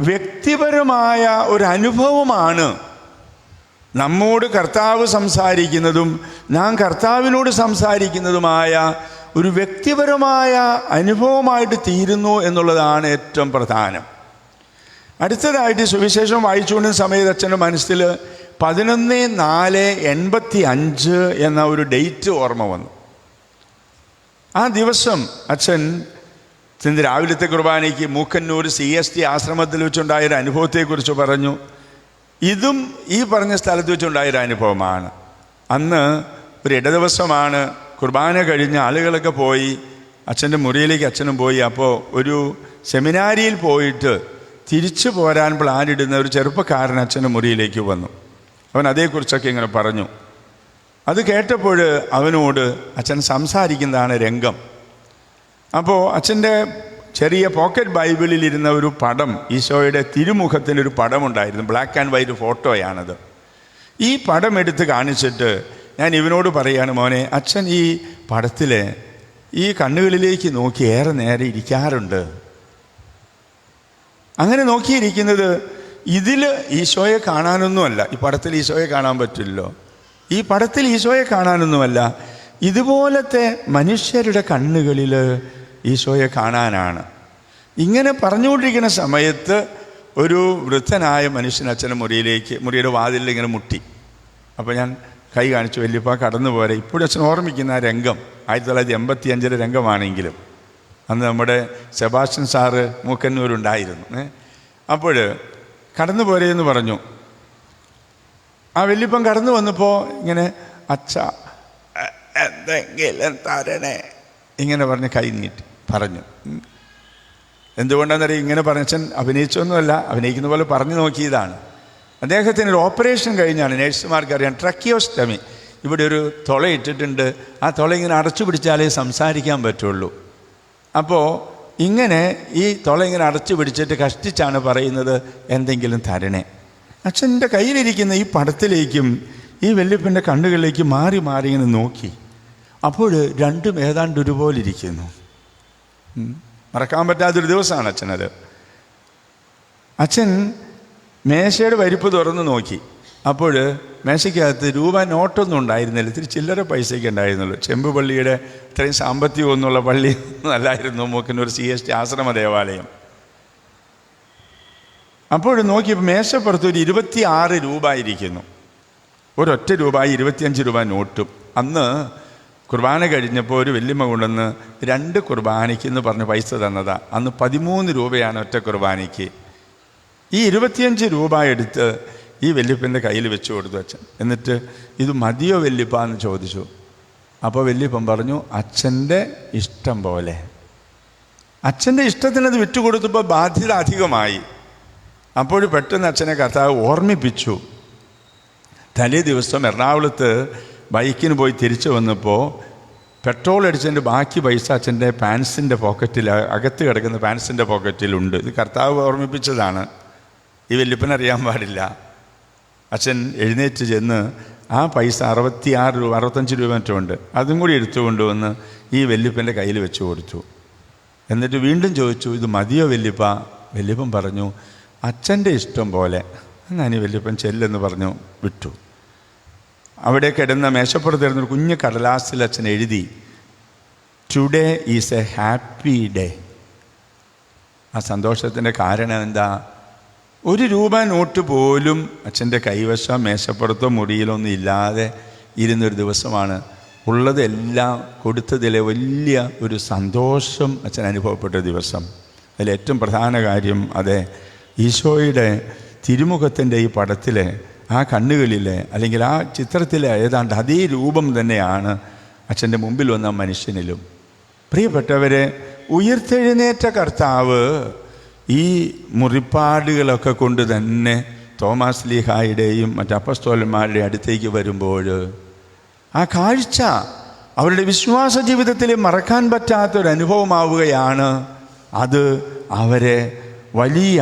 വ്യക്തിപരമായ ഒരു അനുഭവമാണ്. നമ്മോട് കർത്താവ് സംസാരിക്കുന്നതും നാം കർത്താവിനോട് സംസാരിക്കുന്നതുമായ ഒരു വ്യക്തിപരമായ അനുഭവമായിട്ട് തീരുന്നു എന്നുള്ളതാണ് ഏറ്റവും പ്രധാനം. അടുത്തതായിട്ട് സുവിശേഷം വായിച്ചുകൊണ്ടിരുന്ന സമയത്ത് അച്ഛൻ്റെ മനസ്സിൽ 11/4/85 എന്ന ഒരു ഡേറ്റ് ഓർമ്മ വന്നു. ആ ദിവസം അച്ഛൻ രാവിലത്തെ കുർബാനയ്ക്ക് മൂക്കന്നൂർ CST ആശ്രമത്തിൽ വെച്ചുണ്ടായൊരു അനുഭവത്തെക്കുറിച്ച് പറഞ്ഞു. ഇതും ഈ പറഞ്ഞ സ്ഥലത്ത് വെച്ചുണ്ടായൊരു അനുഭവമാണ്. അന്ന് ഒരു ഇടദിവസമാണ്. കുർബാന കഴിഞ്ഞ ആളുകളൊക്കെ പോയി അച്ഛൻ്റെ മുറിയിലേക്ക് അച്ഛനും പോയി. അപ്പോൾ ഒരു സെമിനാരിയിൽ പോയിട്ട് തിരിച്ചു പോരാൻ പ്ലാനിടുന്ന ഒരു ചെറുപ്പക്കാരൻ അച്ഛൻ്റെ മുറിയിലേക്ക് വന്നു. അവൻ അതേക്കുറിച്ചൊക്കെ ഇങ്ങനെ പറഞ്ഞു. അത് കേട്ടപ്പോൾ അവനോട് അച്ഛൻ സംസാരിക്കുന്നതാണ് രംഗം. അപ്പോൾ അച്ഛൻ്റെ ചെറിയ പോക്കറ്റ് ബൈബിളിൽ ഇരുന്ന ഒരു പടം, ഈശോയുടെ തിരുമുഖത്തിനൊരു പടമുണ്ടായിരുന്നു. ബ്ലാക്ക് ആൻഡ് വൈറ്റ് ഫോട്ടോയാണത്. ഈ പടം എടുത്ത് കാണിച്ചിട്ട് ഞാൻ ഇവനോട് പറയുകയാണ്, മോനെ, അച്ഛൻ ഈ പടത്തിലെ ഈ കണ്ണുകളിലേക്ക് നോക്കി ഏറെ നേരം ഇരിക്കാറുണ്ട്. അങ്ങനെ നോക്കിയിരിക്കുന്നത് ഇതിൽ ഈശോയെ കാണാനൊന്നുമല്ല. ഈ പടത്തിൽ ഈശോയെ കാണാൻ പറ്റില്ലല്ലോ. ഈ പടത്തിൽ ഈശോയെ കാണാനൊന്നുമല്ല, ഇതുപോലത്തെ മനുഷ്യരുടെ കണ്ണുകളിൽ ഈശോയെ കാണാനാണ്. ഇങ്ങനെ പറഞ്ഞുകൊണ്ടിരിക്കുന്ന സമയത്ത് ഒരു വൃദ്ധനായ മനുഷ്യൻ അച്ഛൻ്റെ മുറിയുടെ വാതിലിൽ ഇങ്ങനെ മുട്ടി. അപ്പോൾ ഞാൻ കൈ കാണിച്ചു, വല്യപ്പ കടന്നു പോരെ. ഇപ്പോഴും അച്ഛൻ ഓർമ്മിക്കുന്ന ആ രംഗം 1985 രംഗമാണെങ്കിലും അന്ന് നമ്മുടെ സെബാസ്റ്റ്യൻ സാറ് മൂക്കന്നൂരുണ്ടായിരുന്നു. അപ്പോൾ കടന്നു പോരെ എന്ന് പറഞ്ഞു. ആ വല്യപ്പൻ കടന്നു വന്നപ്പോൾ ഇങ്ങനെ, അച്ഛ എന്തെങ്കിലും തരണേ ഇങ്ങനെ പറഞ്ഞ് കൈ നീട്ടി പറഞ്ഞു. എന്തുകൊണ്ടാണെന്നറിയാം ഇങ്ങനെ പറഞ്ഞ? അച്ഛൻ അഭിനയിച്ചൊന്നുമല്ല, അഭിനയിക്കുന്ന പോലെ പറഞ്ഞു നോക്കിയതാണ്. അദ്ദേഹത്തിന് ഒരു ഓപ്പറേഷൻ കഴിഞ്ഞാണ്, നേഴ്സുമാർക്ക് അറിയാം, ട്രക്കിയോസ്റ്റമി. ഇവിടെ ഒരു തുള ഇട്ടിട്ടുണ്ട്. ആ തുള ഇങ്ങനെ അടച്ചു പിടിച്ചാലേ സംസാരിക്കാൻ പറ്റുള്ളൂ. അപ്പോൾ ഇങ്ങനെ ഈ തുള ഇങ്ങനെ അടച്ചു പിടിച്ചിട്ട് കഷ്ടിച്ചാണ് പറയുന്നത്, എന്തെങ്കിലും തരണേ. അച്ഛൻ്റെ കയ്യിലിരിക്കുന്ന ഈ പടത്തിലേക്കും ഈ വല്യപ്പൻ്റെ കണ്ണുകളിലേക്ക് മാറി മാറി ഇങ്ങനെ നോക്കി. അപ്പോൾ രണ്ടും ഏതാണ്ട് ഒരുപോലെ ഇരിക്കുന്നു. മറക്കാൻ പറ്റാത്തൊരു ദിവസമാണ് അച്ഛനത്. അച്ഛൻ മേശയുടെ വരിപ്പ് തുറന്ന് നോക്കി. അപ്പോൾ മേശയ്ക്കകത്ത് രൂപ നോട്ടൊന്നും ഉണ്ടായിരുന്നില്ല. ഇത്തിരി ചില്ലറ പൈസയ്ക്ക് ഉണ്ടായിരുന്നുള്ളൂ. ചെമ്പ് പള്ളിയുടെ ഇത്രയും സാമ്പത്തികമൊന്നുമുള്ള പള്ളി അല്ലായിരുന്നു മൂക്കന്നൂർ CST ആശ്രമ ദേവാലയം. അപ്പോൾ നോക്കിയപ്പോൾ മേശപ്പുറത്ത് ഒരു 26 രൂപ ഇരിക്കുന്നു. ഒരൊറ്റ രൂപ, 25 രൂപ നോട്ടും. അന്ന് കുർബാന കഴിഞ്ഞപ്പോൾ ഒരു വല്യമ്മ കൊണ്ടുവന്ന് 2 കുർബാനയ്ക്ക് എന്ന് പറഞ്ഞ് പൈസ തന്നതാ. അന്ന് 13 രൂപയാണ് ഒറ്റ കുർബാനയ്ക്ക്. ഈ 25 രൂപ എടുത്ത് ഈ വല്യപ്പൻ്റെ കയ്യിൽ വെച്ച് കൊടുത്തു അച്ഛൻ. എന്നിട്ട് ഇത് മതിയോ വല്യപ്പ എന്ന് ചോദിച്ചു. അപ്പോൾ വല്യപ്പൻ പറഞ്ഞു, അച്ഛൻ്റെ ഇഷ്ടം പോലെ. അച്ഛൻ്റെ ഇഷ്ടത്തിനത് വിറ്റുകൊടുത്തപ്പോൾ ബാധ്യത അധികമായി. അപ്പോൾ പെട്ടെന്ന് അച്ഛനെ കർത്താവ് ഓർമ്മിപ്പിച്ചു. തലേ ദിവസം എറണാകുളത്ത് ബൈക്കിന് പോയി തിരിച്ചു വന്നപ്പോൾ പെട്രോൾ അടിച്ചതിൻ്റെ ബാക്കി പൈസ അച്ഛൻ്റെ പാൻസിൻ്റെ പോക്കറ്റിൽ, അകത്ത് കിടക്കുന്ന പാൻസിൻ്റെ പോക്കറ്റിലുണ്ട്. ഇത് കർത്താവ് ഓർമ്മിപ്പിച്ചതാണ്. ഈ വല്യപ്പൻ അറിയാൻ പാടില്ല. അച്ഛൻ എഴുന്നേറ്റ് ചെന്ന് ആ പൈസ 66 രൂപ 65 രൂപ മറ്റുണ്ട്, അതും കൂടി എടുത്തു കൊണ്ടുവന്ന് ഈ വല്യപ്പൻ്റെ കയ്യിൽ വെച്ച് കൊടുത്തു. എന്നിട്ട് വീണ്ടും ചോദിച്ചു, ഇത് മതിയോ വല്യപ്പ? വല്യപ്പൻ പറഞ്ഞു, അച്ഛൻ്റെ ഇഷ്ടം പോലെ. എന്നാൽ ഈ വല്യപ്പൻ ചെല്ലെന്ന് പറഞ്ഞു വിട്ടു. അവിടെ കിടന്ന മേശപ്പുറത്തിരുന്നൊരു കുഞ്ഞു കടലാസിൽ അച്ഛൻ എഴുതി, today is A happy day. ആ സന്തോഷത്തിൻ്റെ കാരണം എന്താ? 1 രൂപ നോട്ട് പോലും അച്ഛൻ്റെ കൈവശം മേശപ്പുറത്തോ മുറിയിലൊന്നും ഇല്ലാതെ ഇരുന്നൊരു ദിവസമാണ്. ഉള്ളതെല്ലാം കൊടുത്തതിലെ വലിയ ഒരു സന്തോഷം അച്ഛൻ അനുഭവപ്പെട്ട ദിവസം. അതിലേറ്റവും പ്രധാന കാര്യം അതെ, ഈശോയുടെ തിരുമുഖത്തിൻ്റെ ഈ പടത്തിലെ ആ കണ്ണുകളിലെ അല്ലെങ്കിൽ ആ ചിത്രത്തിലെ ഏതാണ്ട് അതേ രൂപം തന്നെയാണ് അച്ഛൻ്റെ മുമ്പിൽ വന്ന മനുഷ്യനിലും. പ്രിയപ്പെട്ടവരെ, ഉയർത്തെഴുന്നേറ്റ കർത്താവ് ഈ മുറിപ്പാടുകളൊക്കെ കൊണ്ട് തന്നെ തോമാസ് ലീഹായുടെയും മറ്റ് അപ്പസ്തോലന്മാരുടെ അടുത്തേക്ക് വരുമ്പോൾ ആ കാഴ്ച അവരുടെ വിശ്വാസ ജീവിതത്തിൽ മറക്കാൻ പറ്റാത്തൊരനുഭവമാവുകയാണ്. അത് അവരെ വലിയ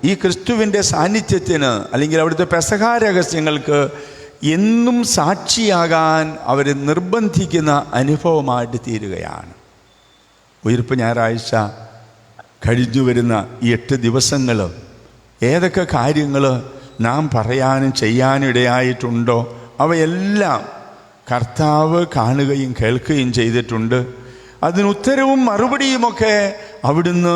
ഈ ക്രിസ്തുവിൻ്റെ സാന്നിധ്യത്തിന് അല്ലെങ്കിൽ അവിടുത്തെ പെസഹാ രഹസ്യങ്ങൾക്ക് എന്നും സാക്ഷിയാകാൻ അവരെ നിർബന്ധിക്കുന്ന അനുഭവമായിട്ട് തീരുകയാണ്. ഉയിർപ്പ് ഞായറാഴ്ച കഴിഞ്ഞു വരുന്ന ഈ 8 ദിവസങ്ങൾ ഏതൊക്കെ കാര്യങ്ങൾ നാം പറയാനും ചെയ്യാനും ഇടയായിട്ടുണ്ടോ അവയെല്ലാം കർത്താവ് കാണുകയും കേൾക്കുകയും ചെയ്തിട്ടുണ്ട്. അതിനുത്തരവും മറുപടിയുമൊക്കെ അവിടുന്ന്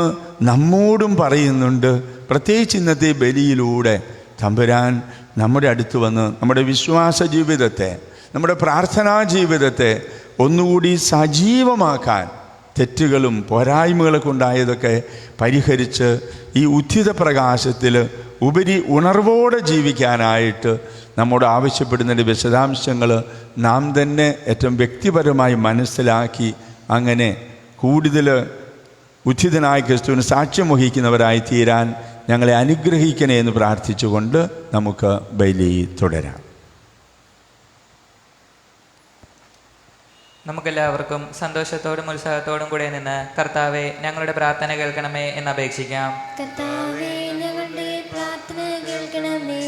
നമ്മോടും പറയുന്നുണ്ട്. പ്രത്യേകിച്ച് ഇന്നത്തെ ബലിയിലൂടെ തമ്പുരാൻ നമ്മുടെ അടുത്ത് വന്ന് നമ്മുടെ വിശ്വാസ ജീവിതത്തെ, നമ്മുടെ പ്രാർത്ഥനാ ജീവിതത്തെ ഒന്നുകൂടി സജീവമാക്കാൻ, തെറ്റുകളും പോരായ്മകളൊക്കെ ഉണ്ടായതൊക്കെ പരിഹരിച്ച് ഈ ഉദ്ധിത പ്രകാശത്തിൽ ഉപരി ഉണർവോടെ ജീവിക്കാനായിട്ട് നമ്മോട് ആവശ്യപ്പെടുന്നതിൻ്റെ വിശദാംശങ്ങൾ നാം തന്നെ ഏറ്റവും വ്യക്തിപരമായി മനസ്സിലാക്കി അങ്ങനെ കൂടുതൽ ഉദ്ധിതനായ ക്രിസ്തുവിന് സാക്ഷ്യം വഹിക്കുന്നവരായി തീരാൻ ഞങ്ങളെ അനുഗ്രഹിക്കണേ എന്ന് പ്രാർത്ഥിച്ചുകൊണ്ട് നമുക്ക് ബലി തുടരാം. നമുക്കെല്ലാവർക്കും സന്തോഷത്തോടും ഉത്സാഹത്തോടും കൂടെ നിന്ന് കർത്താവെ ഞങ്ങളുടെ പ്രാർത്ഥന കേൾക്കണമേ എന്ന് അപേക്ഷിക്കാം. കർത്താവേ, ഞങ്ങളുടെ പ്രാർത്ഥന കേൾക്കണമേ.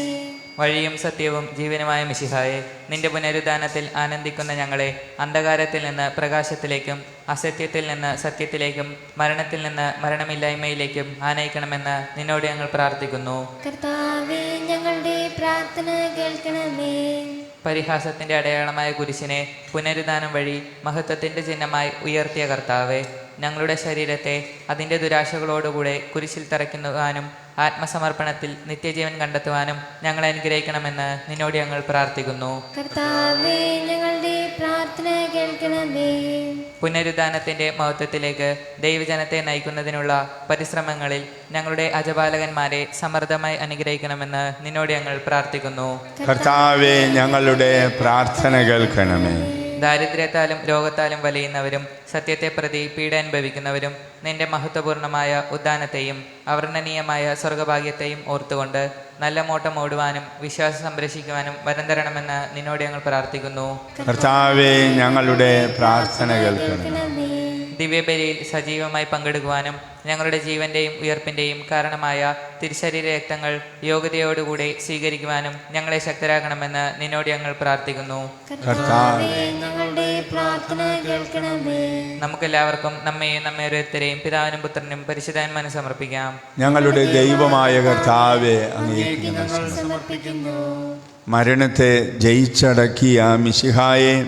വഴിയും സത്യവും ജീവനുമായ മിശിഹായെ, നിന്റെ പുനരുദ്ധാനത്തിൽ ആനന്ദിക്കുന്ന ഞങ്ങളെ അന്ധകാരത്തിൽ നിന്ന് പ്രകാശത്തിലേക്കും അസത്യത്തിൽ നിന്ന് സത്യത്തിലേക്കും മരണത്തിൽ നിന്ന് മരണമില്ലായ്മയിലേക്കും ആനയിക്കണമെന്ന് നിന്നോട് ഞങ്ങൾ പ്രാർത്ഥിക്കുന്നു. കർത്താവേ, ഞങ്ങളുടെ പ്രാർത്ഥന കേൾക്കണമേ. പരിഹാസത്തിന്റെ അടയാളമായ കുരിശിനെ പുനരുദ്ധാനം വഴി മഹത്വത്തിന്റെ ചിഹ്നമായി ഉയർത്തിയ കർത്താവെ, ഞങ്ങളുടെ ശരീരത്തെ അതിൻ്റെ ദുരാശകളോടുകൂടെ കുരിശിൽ തറയ്ക്കുവാനും ആത്മസമർപ്പണത്തിൽ നിത്യജീവൻ കണ്ടെത്തുവാനും ഞങ്ങളെ അനുഗ്രഹിക്കണമെന്ന് നിന്നോട് ഞങ്ങൾ പ്രാർത്ഥിക്കുന്നു. കർത്താവേ, ഞങ്ങളുടെ പ്രാർത്ഥന കേൾക്കണമേ. പുനരുദ്ധാനത്തിന്റെ മഹത്വത്തിലേക്ക് ദൈവജനത്തെ നയിക്കുന്നതിനുള്ള പരിശ്രമങ്ങളിൽ ഞങ്ങളുടെ അജപാലകന്മാരെ സമൃദ്ധമായി അനുഗ്രഹിക്കണമെന്ന് നിന്നോട് ഞങ്ങൾ പ്രാർത്ഥിക്കുന്നു. കർത്താവേ, ഞങ്ങളുടെ പ്രാർത്ഥന കേൾക്കണമേ. ദാരിദ്ര്യത്താലും രോഗത്താലും വലയുന്നവരും സത്യത്തെ പ്രതി പീഡ അനുഭവിക്കുന്നവരും നിന്റെ മഹത്വപൂർണമായ ഉദ്ധാനത്തെയും അവർണ്ണനീയമായ സ്വർഗഭാഗ്യത്തെയും ഓർത്തുകൊണ്ട് നല്ല മോട്ടം ഓടുവാനും വിശ്വാസം സംരക്ഷിക്കുവാനും വരം തരണമെന്ന് നിന്നോട് ഞങ്ങൾ പ്രാർത്ഥിക്കുന്നു. കർത്താവേ, ഞങ്ങളുടെ പ്രാർത്ഥന കേൾക്കണമേ. ദിവ്യബലിയിൽ സജീവമായി പങ്കെടുക്കുവാനും ഞങ്ങളുടെ ജീവന്റെയും ഉയർപ്പിന്റെയും കാരണമായ തിരുശരീര രക്തങ്ങൾ യോഗ്യതയോടുകൂടി സ്വീകരിക്കുവാനും ഞങ്ങളെ ശക്തരാക്കണമെന്ന് നിന്നോട് ഞങ്ങൾ പ്രാർത്ഥിക്കുന്നു. കർത്താവേ, ഞങ്ങളുടെ പ്രാർത്ഥന കേൾക്കണമേ. നമുക്കെല്ലാവർക്കും നമ്മെയും നമ്മെ ഓരോരുത്തരെയും പിതാവിനും പുത്രനും പരിശുദ്ധാത്മാവിനും സമർപ്പിക്കാം. ഞങ്ങളുടെ ദൈവമായ കർത്താവേ, അങ്ങേക്ക് സമർപ്പിക്കുന്നു. മരണത്തെ ജയിച്ചടക്കിയ മിശിഹായെ,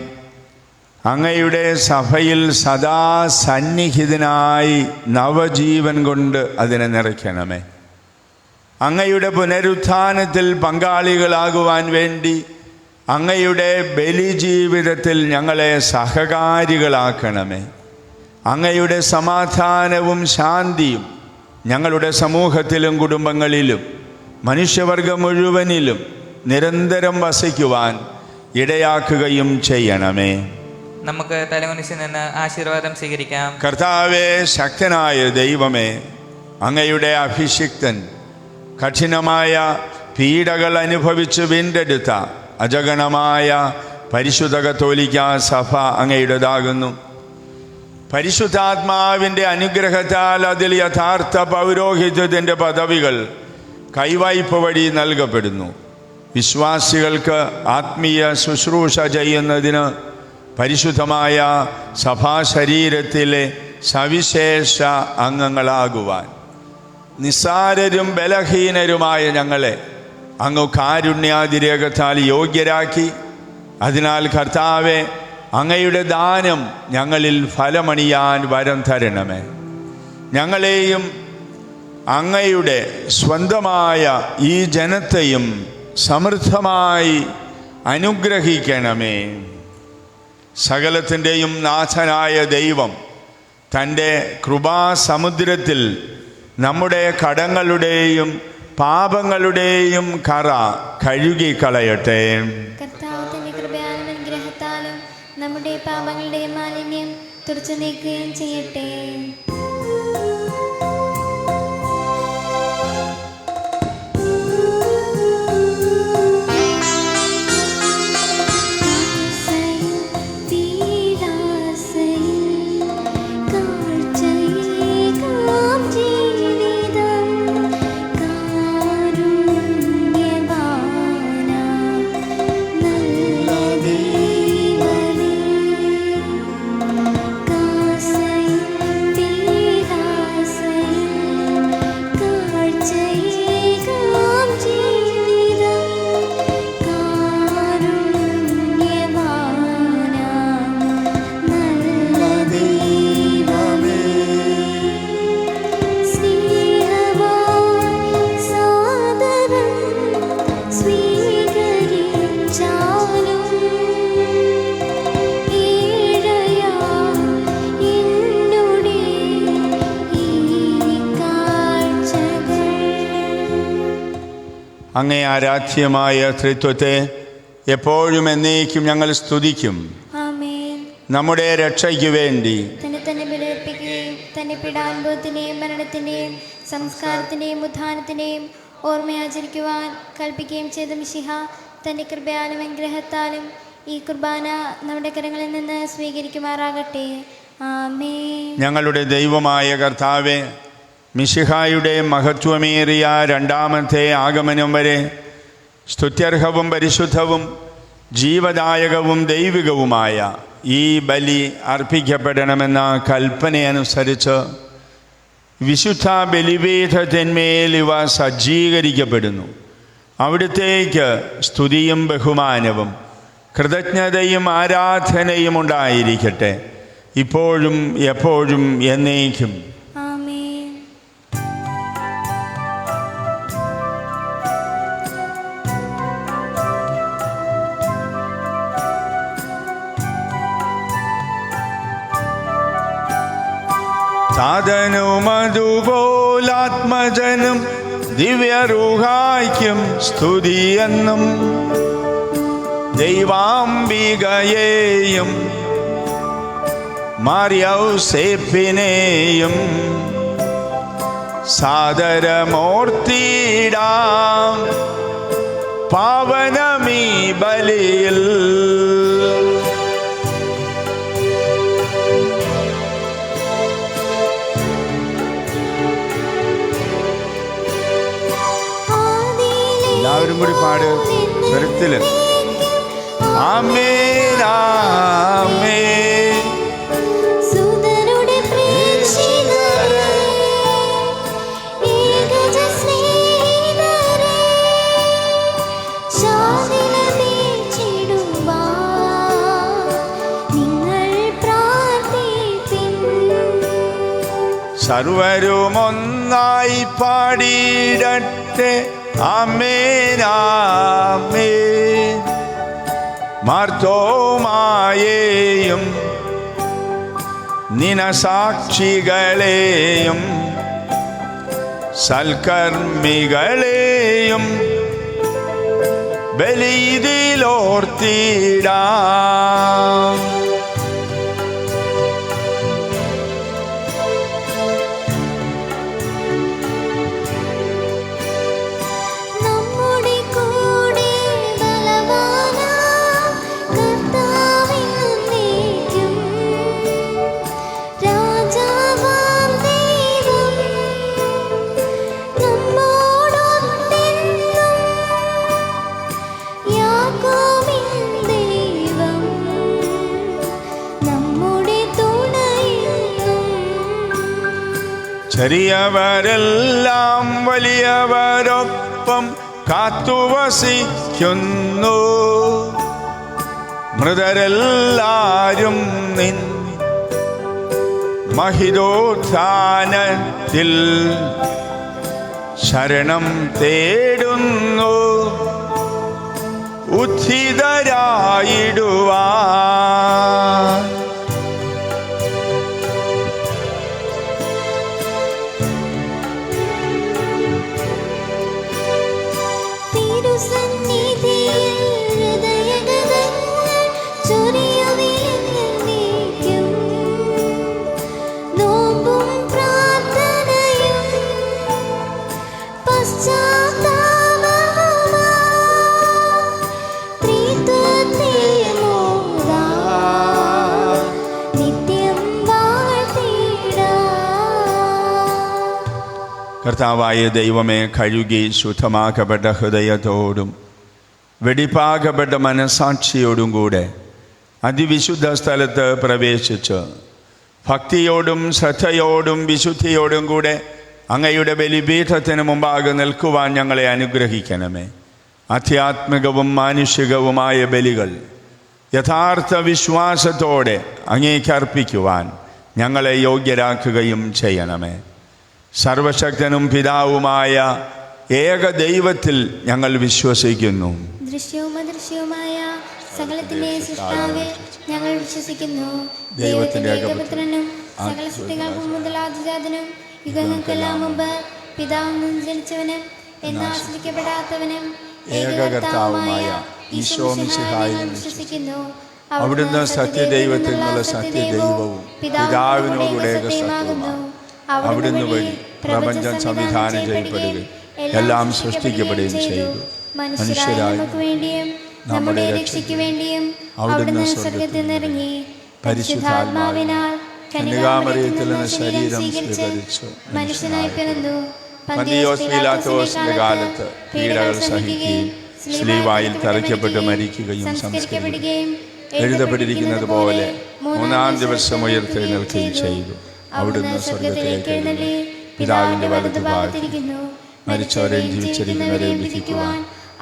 അങ്ങയുടെ സഭയിൽ സദാ സന്നിഹിതനായി നവജീവൻ കൊണ്ട് അതിനെ നിറയ്ക്കണമേ. അങ്ങയുടെ പുനരുത്ഥാനത്തിൽ പങ്കാളികളാകുവാൻ വേണ്ടി അങ്ങയുടെ ബലിജീവിതത്തിൽ ഞങ്ങളെ സഹകാരികളാക്കണമേ. അങ്ങയുടെ സമാധാനവും ശാന്തിയും ഞങ്ങളുടെ സമൂഹത്തിലും കുടുംബങ്ങളിലും മനുഷ്യവർഗം മുഴുവനിലും നിരന്തരം വസിക്കുവാൻ ഇടയാക്കുകയും ചെയ്യണമേ. നമുക്ക് തലകുനിച്ച് നിന്ന് ആശീർവാദം സ്വീകരിക്കാം. കർത്താവേ, ശക്തനായ ദൈവമേ, അങ്ങയുടെ അഭിഷിക്തൻ കഠിനമായ പീഡകൾ അനുഭവിച്ച് വീണ്ടെടുത്ത അജഗണമായ പരിശുദ്ധ കത്തോലിക്കാ സഭ അങ്ങയുടേതാകുന്നു. പരിശുദ്ധാത്മാവിൻ്റെ അനുഗ്രഹത്താൽ അതിൽ യഥാർത്ഥ പൗരോഹിത്യത്തിൻ്റെ പദവികൾ കൈവായ്പ വഴി നൽകപ്പെടുന്നു. വിശ്വാസികൾക്ക് ആത്മീയ ശുശ്രൂഷ ചെയ്യുന്നതിന് പരിശുദ്ധമായ സഭാശരീരത്തിലെ സവിശേഷ അംഗങ്ങളാകുവാൻ നിസ്സാരരും ബലഹീനരുമായ ഞങ്ങളെ അങ്ങ് കാരുണ്യാതിരേകത്താൽ യോഗ്യരാക്കി. അതിനാൽ കർത്താവെ, അങ്ങയുടെ ദാനം ഞങ്ങളിൽ ഫലമണിയാൻ വരം തരണമേ. ഞങ്ങളെയും അങ്ങയുടെ സ്വന്തമായ ഈ ജനത്തെയും സമൃദ്ധമായി അനുഗ്രഹിക്കണമേ. സകലത്തിൻ്റെയും നാഥനായ ദൈവം തൻ്റെ കൃപാസമുദ്രത്തിൽ നമ്മുടെ കടങ്ങളുടെയും പാപങ്ങളുടെയും കറ കഴുകിക്കളയട്ടെ. കർത്താവ് തന്റെ കൃപയാലും അനുഗ്രഹത്താലും നമ്മുടെ പാപങ്ങളുടെ മാലിന്യം തുടച്ചു നീക്കുകയും ചെയ്യട്ടെ. ജീവിതം അങ്ങേ ആരാധ്യമായ ത്രിത്വത്തെ എപ്പോഴും എന്നേക്കും ഞങ്ങൾ സ്തുതിക്കും. ആമേൻ. നമ്മുടെ രക്ഷയ്ക്ക് വേണ്ടി തന്നെ ബലിയർപ്പിക്കുകയും തന്നെ പീഡാനുഭവത്തിന്റെയും മരണത്തിന്റെയും സംസ്കാരത്തിന്റെയും ഉത്ഥാനത്തിന്റെയും ഓർമ്മയാചരിക്കുവാൻ കൽപ്പിക്കുകയും ചെയ്ത മിശിഹ തന്റെ കൃപയാലും അനുഗ്രഹത്താലും ഈ കുർബാന നമ്മുടെ കരങ്ങളിൽ നിന്ന് സ്വീകരിക്കുമാറാകട്ടെ. ആമേൻ. ഞങ്ങളുടെ ദൈവമായ കർത്താവേ, മിശിഹായുടെ മഹത്വമേറിയ രണ്ടാമത്തെ ആഗമനം വരെ സ്തുത്യർഹവും പരിശുദ്ധവും ജീവദായകവും ദൈവികവുമായ ഈ ബലി അർപ്പിക്കപ്പെടണമെന്ന കൽപ്പനയനുസരിച്ച് വിശുദ്ധ ബലിപീഠത്തിന്മേൽ ഇവ സജ്ജീകരിക്കപ്പെടുന്നു. അവിടുത്തേക്ക് സ്തുതിയും ബഹുമാനവും കൃതജ്ഞതയും ആരാധനയും ഉണ്ടായിരിക്കട്ടെ, ഇപ്പോഴും എപ്പോഴും എന്നേക്കും. ആമേൻ. സാധനവും അതുപോലാത്മജനും ദിവ്യരൂഹായ്ക്കും സ്തുതിയെന്നും ദൈവാംബികയെയും മറിയൗസേപ്പിനെയും സാദരമൂർത്തിയിടാം പാവനമീ ബലിയിൽ. എല്ലാവരും കൂടി പാട് സ്വരത്തില്. ആമേൻ ആമേൻ. സുതരുടെ പ്രേക്ഷിതരേ, ഏകജ സ്നേഹിതരേ, ശാന്തിലപേക്ഷിടുവാൻ നിങ്ങൾ പ്രാർത്ഥിപ്പിൻ. സർവരും ഒന്നായി പാടിയിടട്ടെ. ആമേൻ ആമേൻ. മാർത്തോമായെയും നിനസാക്ഷികളെയും സൽക്കർമ്മികളെയും ബലിയിലോർത്തിടാം. നമ്മുടെ കൂടെ ബലവാനാം കർത്താവെന്നേക്കും, രാജാവാം ദൈവം നമ്മോടൊത്തെന്നും, യാക്കോബിൻ ദൈവം നമ്മുടെ തുണയെന്നും. ചെറിയവരെല്ലാം വലിയവരൊപ്പം കാത്തുവസിക്കുന്നു. മൃതരെല്ലാരും നിൻ മഹിതോത്ഥാനത്തിൽ ശരണം തേടുന്നു. ഉദ്ധിതരായിടുവാൻ തിരുസന്നിധിയിൽ ഹൃദയഗതങ്ങൾ ചൊരിയുവിനെന്നേക്കും, നോമ്പും പ്രാർത്ഥനയും പശ്ചാത്താപവുമായി ത്രിത്വത്തെ മോദാം നിത്യം വാഴ്ത്തിടാം. കർത്താവായ ദൈവമേ, കഴുകി ശുദ്ധമാക്കപ്പെട്ട ഹൃദയത്തോടും വെടിപ്പാക്കപ്പെട്ട മനസാക്ഷിയോടും കൂടെ അതിവിശുദ്ധ സ്ഥലത്ത് പ്രവേശിച്ച് ഭക്തിയോടും ശ്രദ്ധയോടും വിശുദ്ധിയോടും കൂടെ അങ്ങയുടെ ബലിപീഠത്തിന് മുമ്പാകെ നിൽക്കുവാൻ ഞങ്ങളെ അനുഗ്രഹിക്കണമേ. ആധ്യാത്മികവും മാനുഷികവുമായ ബലികൾ യഥാർത്ഥ വിശ്വാസത്തോടെ അങ്ങേക്ക് അർപ്പിക്കുവാൻ ഞങ്ങളെ യോഗ്യരാക്കുകയും ചെയ്യണമേ. സർവശക്തനും പിതാവുമായ ഏക ദൈവത്തിൽ ഞങ്ങൾ വിശ്വസിക്കുന്നു. ദൃശ്യവും അദൃശ്യവുമായ സകലത്തിന്റെ സൃഷ്ടാവേ ഞങ്ങൾ വിശ്വസിക്കുന്നു. ദൈവത്തിന്റെ ദൈവത്തിന്റെ ഏകപുത്രനും സകല സൃഷ്ടികൾക്കും മുതലാധിജാതനും യുഗങ്ങൾക്കെല്ലാം മുമ്പ് പിതാവിൽ നിന്ന് ജനിച്ചവനും എന്നാശ്രയിക്കപ്പെടാത്തവനും ഏകകർത്താവുമായ ഈശോ മിശിഹായിൽ വിശ്വസിക്കുന്നു. അവിടുന്ന് സത്യദൈവത്തിൽ നിന്നുള്ള സത്യദൈവവും പിതാവിനോടുകൂടെ ഏകസത്യവുമാണ്. അവിടുന്ന് വഴി പ്രപഞ്ചം സംവിധാനം ചെയ്യപ്പെടുകയും എല്ലാം സൃഷ്ടിക്കപ്പെടുകയും ചെയ്തു. മനുഷ്യരായ നമ്മുടെ രക്ഷയ്ക്ക് വേണ്ടിയും അവിടുന്ന് സ്വർഗത്തിൽ നിന്നിറങ്ങി പരിശുദ്ധാത്മാവിനാൽ കന്യകാമറിയത്തിൽ നിന്ന് ശരീരം സ്വീകരിച്ചു മനുഷ്യനായി പിറന്നു. പന്തിയോസ് പീലാത്തോസിന്റെ കാലത്ത് പീഡകൾ സഹിക്കുകയും സ്ലീവായിൽ തറയ്ക്കപ്പെട്ട് മരിക്കുകയും സംസ്കരിക്കുകയും എഴുതപ്പെട്ടിരിക്കുന്നത് പോലെ മൂന്നാം ദിവസം ഉയർത്തെഴുന്നേൽക്കുകയും ചെയ്തു. അവിടുന്ന് സ്വർഗത്തിലേക്ക് എഴുന്നള്ളി പിതാവിന്റെ വലതുഭാഗത്തിരിക്കുന്നു. മരിച്ചവരെയും ജീവിച്ചിരിക്കുന്നവരെയും വിധിക്കുവാൻ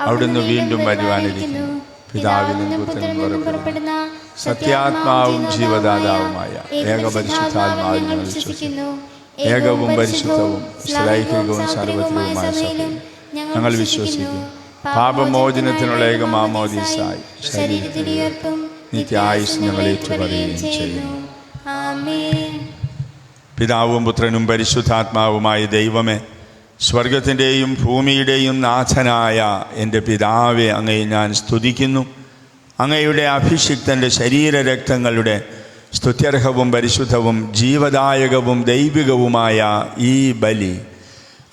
അവിടുന്ന് വീണ്ടും വരുവാനിരിക്കുന്നു. പിതാവിൽ നിന്നും പുത്രനിൽ നിന്നും പുറപ്പെടുന്ന സത്യാത്മാവും ജീവദാതാവുമായ ഏകപരിശുദ്ധാത്മാവിൽ ഞങ്ങൾ വിശ്വസിക്കുന്നു. ഏകവും പരിശുദ്ധവും ശ്ലൈഹികവും സാർവത്രികവുമായ സഭയിൽ ഞങ്ങൾ വിശ്വസിക്കുന്നു. പാപമോചനത്തിനുള്ള ഏകമാമോദീസായി ശരീരത്തിൽ നിത്യായുസ് ഞങ്ങൾ ഏറ്റുപറയുകയും ചെയ്യുന്നു. പിതാവും പുത്രനും പരിശുദ്ധാത്മാവുമായ ദൈവമേ, സ്വർഗത്തിൻ്റെയും ഭൂമിയുടെയും നാഥനായ എൻ്റെ പിതാവെ, അങ്ങയെ ഞാൻ സ്തുതിക്കുന്നു. അങ്ങയുടെ അഭിഷിക്തൻ്റെ ശരീരരക്തങ്ങളുടെ സ്തുത്യർഹവും പരിശുദ്ധവും ജീവദായകവും ദൈവികവുമായ ഈ ബലി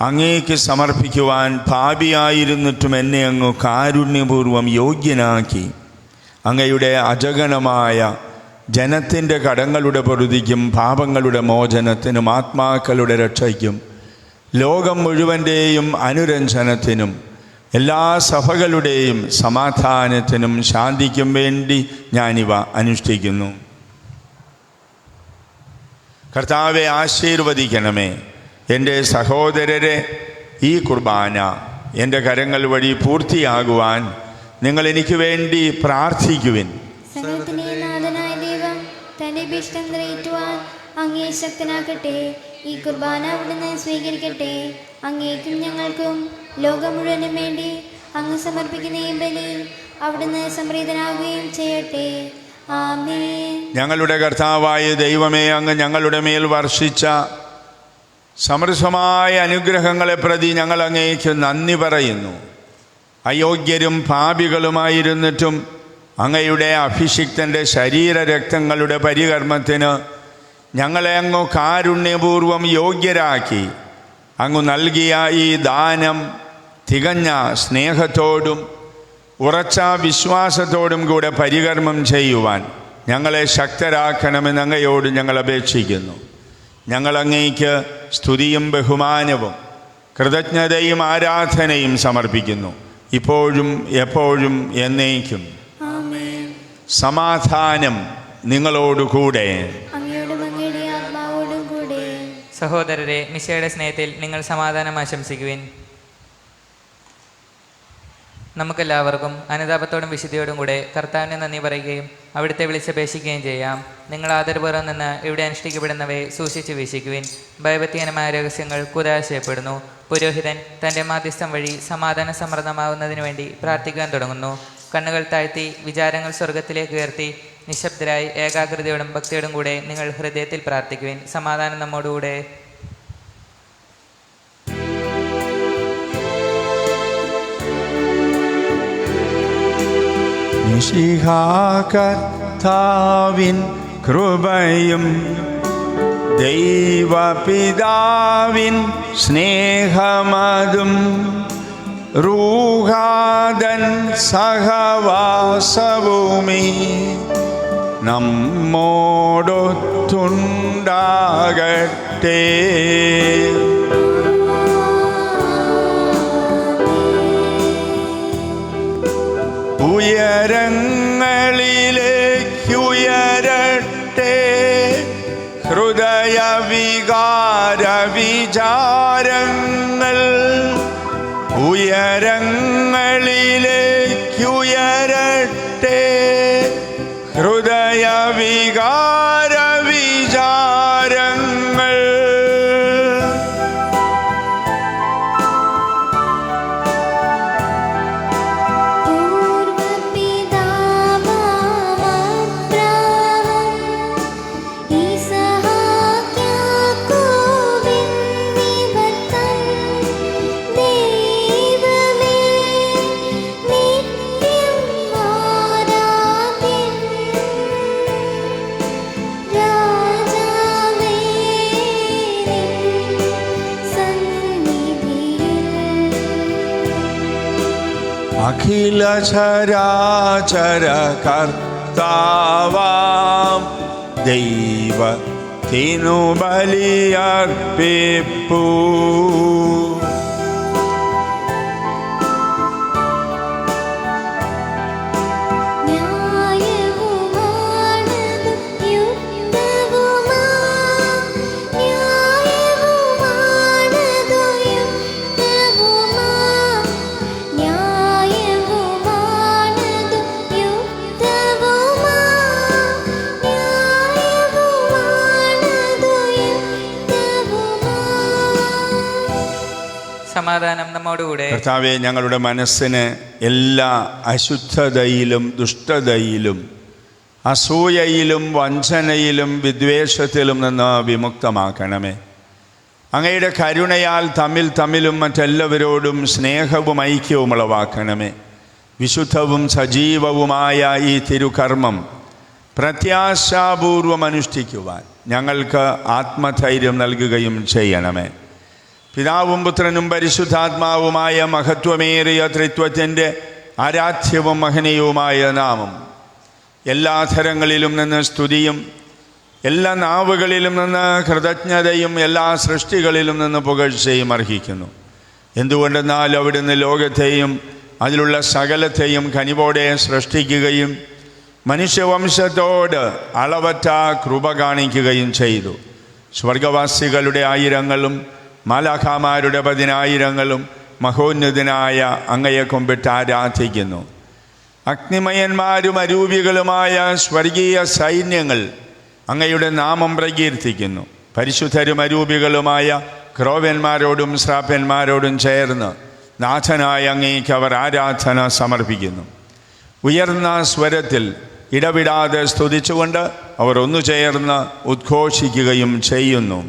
അങ്ങേക്ക് സമർപ്പിക്കുവാൻ പാപിയായിരുന്നിട്ടും എന്നെ അങ്ങ് കാരുണ്യപൂർവ്വം യോഗ്യനാക്കി അങ്ങയുടെ അജഗണമായ ജനത്തിൻ്റെ കടങ്ങളുടെ പൊറുതിക്കും പാപങ്ങളുടെ മോചനത്തിനും ആത്മാക്കളുടെ രക്ഷയ്ക്കും ലോകം മുഴുവൻ്റെയും അനുരഞ്ജനത്തിനും എല്ലാ സഭകളുടെയും സമാധാനത്തിനും ശാന്തിക്കും വേണ്ടി ഞാനിവ അനുഷ്ഠിക്കുന്നു. കർത്താവെ, ആശീർവദിക്കണമേ. എൻ്റെ സഹോദരരെ, ഈ കുർബാന എൻ്റെ കരങ്ങൾ വഴി പൂർത്തിയാകുവാൻ നിങ്ങൾ എനിക്ക് വേണ്ടി പ്രാർത്ഥിക്കുവിൻ. തന്റെ ഭീഷ്ടം നിറവേറ്റുവാൻ അങ്ങേ ശക്തനാക്കട്ടെ. ഈ കുർബാന അവിടുന്ന് സ്വീകരിക്കട്ടെ. അങ്ങേക്കും ഞങ്ങൾക്കും ലോകം മുഴുവനും വേണ്ടി അങ്ങ് സമർപ്പിക്കുന്ന ഈ ബലിയിൽ അവിടുന്ന് സംപ്രീതനാകുകയും ചെയ്യട്ടെ. ആമേൻ. ഞങ്ങളുടെ കർത്താവായ ദൈവമേ, അങ്ങ് ഞങ്ങളുടെ മേൽ വർഷിച്ച സമൃദ്ധമായ അനുഗ്രഹങ്ങളെ പ്രതി ഞങ്ങൾ അങ്ങേക്ക് നന്ദി പറയുന്നു. അയോഗ്യരും പാപികളുമായിരുന്നിട്ടും അങ്ങയുടെ അഭിഷിക്തൻ്റെ ശരീരരക്തങ്ങളുടെ പരികർമ്മത്തിന് ഞങ്ങളെ അങ്ങ് കാരുണ്യപൂർവ്വം യോഗ്യരാക്കി. അങ്ങ് നൽകിയ ഈ ദാനം തികഞ്ഞ സ്നേഹത്തോടും ഉറച്ച വിശ്വാസത്തോടും കൂടെ പരികർമ്മം ചെയ്യുവാൻ ഞങ്ങളെ ശക്തരാക്കണമെന്ന് അങ്ങയോട് ഞങ്ങൾ അപേക്ഷിക്കുന്നു. ഞങ്ങൾ അങ്ങേക്ക് സ്തുതിയും ബഹുമാനവും കൃതജ്ഞതയും ആരാധനയും സമർപ്പിക്കുന്നു, ഇപ്പോഴും എപ്പോഴും എന്നേക്കും. സമാധാനം നിങ്ങളോടുകൂടെ. സഹോദരരെ, മിശിഹായുടെ സ്നേഹത്തിൽ നിങ്ങൾ സമാധാനം ആശംസിക്കുവിൻ. നമുക്കെല്ലാവർക്കും അനുതാപത്തോടും വിശുദ്ധിയോടും കൂടെ കർത്താവിന് നന്ദി പറയുകയും അവിടുത്തെ വിളിച്ചപേക്ഷിക്കുകയും ചെയ്യാം. നിങ്ങൾ ആദരപൂർവ്വം നിന്ന് ഇവിടെ അനുഷ്ഠിക്കപ്പെടുന്നവയെ സൂക്ഷിച്ച് വീക്ഷിക്കുവിൻ. ഭയഭക്തിഹീനമായ രഹസ്യങ്ങൾ കുദാശയപ്പെടുന്നു. പുരോഹിതൻ തൻ്റെ മാധ്യസ്ഥം വഴി സമാധാന സമൃദ്ധമാകുന്നതിന് വേണ്ടി പ്രാർത്ഥിക്കാൻ തുടങ്ങുന്നു. കണ്ണുകൾ താഴ്ത്തി വിചാരങ്ങൾ സ്വർഗത്തിലേക്ക് ഉയർത്തി നിശബ്ദരായി ഏകാഗ്രതയോടും ഭക്തിയോടും കൂടെ നിങ്ങൾ ഹൃദയത്തിൽ പ്രാർത്ഥിക്കുവിൻ. സമാധാനം നമ്മോടുകൂടെ. കർത്താവിൻ കൃപയും ദൈവപിതാവിൻ സ്നേഹമതും റൂഹാദൻ സഹവാസവുമേ നമ്മോടൊത്തുണ്ടാകട്ടെ. ഉയരങ്ങളിലേക്കുയരട്ടെ ഹൃദയവികാര വിചാരങ്ങൾ. ഉയരങ്ങളിലേക്കുയരട്ടെ ഹൃദയവികാര വിചാരങ്ങൾ. ും അഖില ചരാചര കർത്താവാം ദൈവത്തിനു ബലിയർപ്പിപ്പൂ. സമാധാനം നമ്മോടുകൂടെ. കർത്താവേ, ഞങ്ങളുടെ മനസ്സിന് എല്ലാ അശുദ്ധതയിലും ദുഷ്ടതയിലും അസൂയയിലും വഞ്ചനയിലും വിദ്വേഷത്തിലും നിന്ന് വിമുക്തമാക്കണമേ. അങ്ങയുടെ കരുണയാൽ തമ്മിലും മറ്റെല്ലാവരോടും സ്നേഹവും ഐക്യവും ഉളവാക്കണമേ. വിശുദ്ധവും സജീവവുമായ ഈ തിരുകർമ്മം പ്രത്യാശാപൂർവം അനുഷ്ഠിക്കുവാൻ ഞങ്ങൾക്ക് ആത്മധൈര്യം നൽകുകയും ചെയ്യണമേ. പിതാവും പുത്രനും പരിശുദ്ധാത്മാവുമായ മഹത്വമേറിയ ത്രിത്വത്തിൻ്റെ ആരാധ്യവും മഹനീയവുമായ നാമം എല്ലാ തരങ്ങളിലും നിന്ന് സ്തുതിയും എല്ലാ നാവുകളിലും നിന്ന് കൃതജ്ഞതയും എല്ലാ സൃഷ്ടികളിലും നിന്ന് പുകഴ്ചയും അർഹിക്കുന്നു. എന്തുകൊണ്ടെന്നാൽ അവിടുന്ന് ലോകത്തെയും അതിലുള്ള സകലത്തെയും കനിവോടെ സൃഷ്ടിക്കുകയും മനുഷ്യവംശത്തോട് അളവറ്റ കൃപ കാണിക്കുകയും ചെയ്തു. സ്വർഗവാസികളുടെ ആയിരങ്ങളും മാലാഖമാരുടെ 10,000 മഹോന്നതനായ അങ്ങയെ കുമ്പിട്ട് ആരാധിക്കുന്നു. അഗ്നിമയന്മാരും അരൂപികളുമായ സ്വർഗീയ സൈന്യങ്ങൾ അങ്ങയുടെ നാമം പ്രകീർത്തിക്കുന്നു. പരിശുദ്ധരും അരൂപികളുമായ ക്രോവന്മാരോടും ശ്രാപ്പന്മാരോടും ചേർന്ന് നാഥനായ അങ്ങേക്ക് അവർ ആരാധന സമർപ്പിക്കുന്നു. ഉയർന്ന സ്വരത്തിൽ ഇടവിടാതെ സ്തുതിച്ചുകൊണ്ട് അവർ ഒന്നു ചേർന്ന് ഉദ്ഘോഷിക്കുകയും ചെയ്യുന്നു.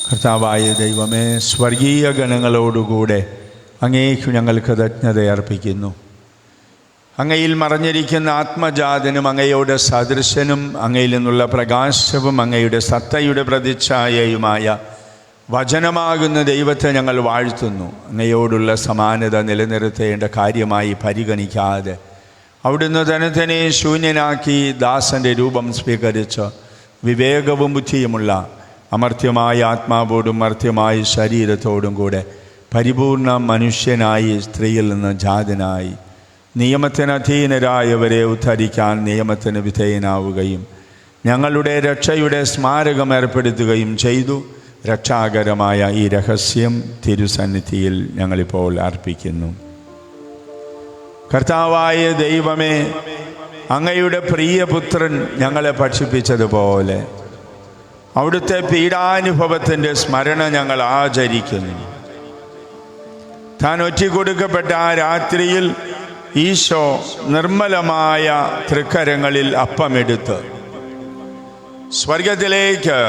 കർത്താവായ ദൈവമേ, സ്വർഗീയ ഗണങ്ങളോടുകൂടെ അങ്ങേക്കു ഞങ്ങൾ കൃതജ്ഞതയർപ്പിക്കുന്നു. അങ്ങയിൽ മറഞ്ഞിരിക്കുന്ന ആത്മജാതനും അങ്ങയോട് സദൃശനും അങ്ങയിൽ നിന്നുള്ള പ്രകാശവും അങ്ങയുടെ സത്തയുടെ പ്രതിച്ഛായയുമായ വചനമാകുന്ന ദൈവത്തെ ഞങ്ങൾ വാഴ്ത്തുന്നു. അങ്ങയോടുള്ള സമാനത നിലനിർത്തേണ്ട കാര്യമായി പരിഗണിക്കാതെ അവിടുന്ന് തന്നെ ശൂന്യനാക്കി ദാസൻ്റെ രൂപം സ്വീകരിച്ച് വിവേകവും ബുദ്ധിയുമുള്ള അമർത്യമായ ആത്മാവോടും മർത്യമായ ശരീരത്തോടും കൂടെ പരിപൂർണ മനുഷ്യനായി സ്ത്രീയിൽ നിന്ന് ജാതനായി നിയമത്തിന് അധീനരായവരെ ഉദ്ധരിക്കാൻ നിയമത്തിന് വിധേയനാവുകയും ഞങ്ങളുടെ രക്ഷയുടെ സ്മാരകം ഏർപ്പെടുത്തുകയും ചെയ്തു. രക്ഷാകരമായ ഈ രഹസ്യം തിരുസന്നിധിയിൽ ഞങ്ങളിപ്പോൾ അർപ്പിക്കുന്നു. കർത്താവായ ദൈവമേ, അങ്ങയുടെ പ്രിയപുത്രൻ ഞങ്ങളെ ഭക്ഷിപ്പിച്ചതുപോലെ അവിടുത്തെ പീഡാനുഭവത്തിൻ്റെ സ്മരണ ഞങ്ങൾ ആചരിക്കുന്നു. താൻ ഒറ്റിക്കൊടുക്കപ്പെട്ട ആ രാത്രിയിൽ ഈശോ നിർമ്മലമായ തൃക്കരങ്ങളിൽ അപ്പമെടുത്ത് സ്വർഗത്തിലേക്ക്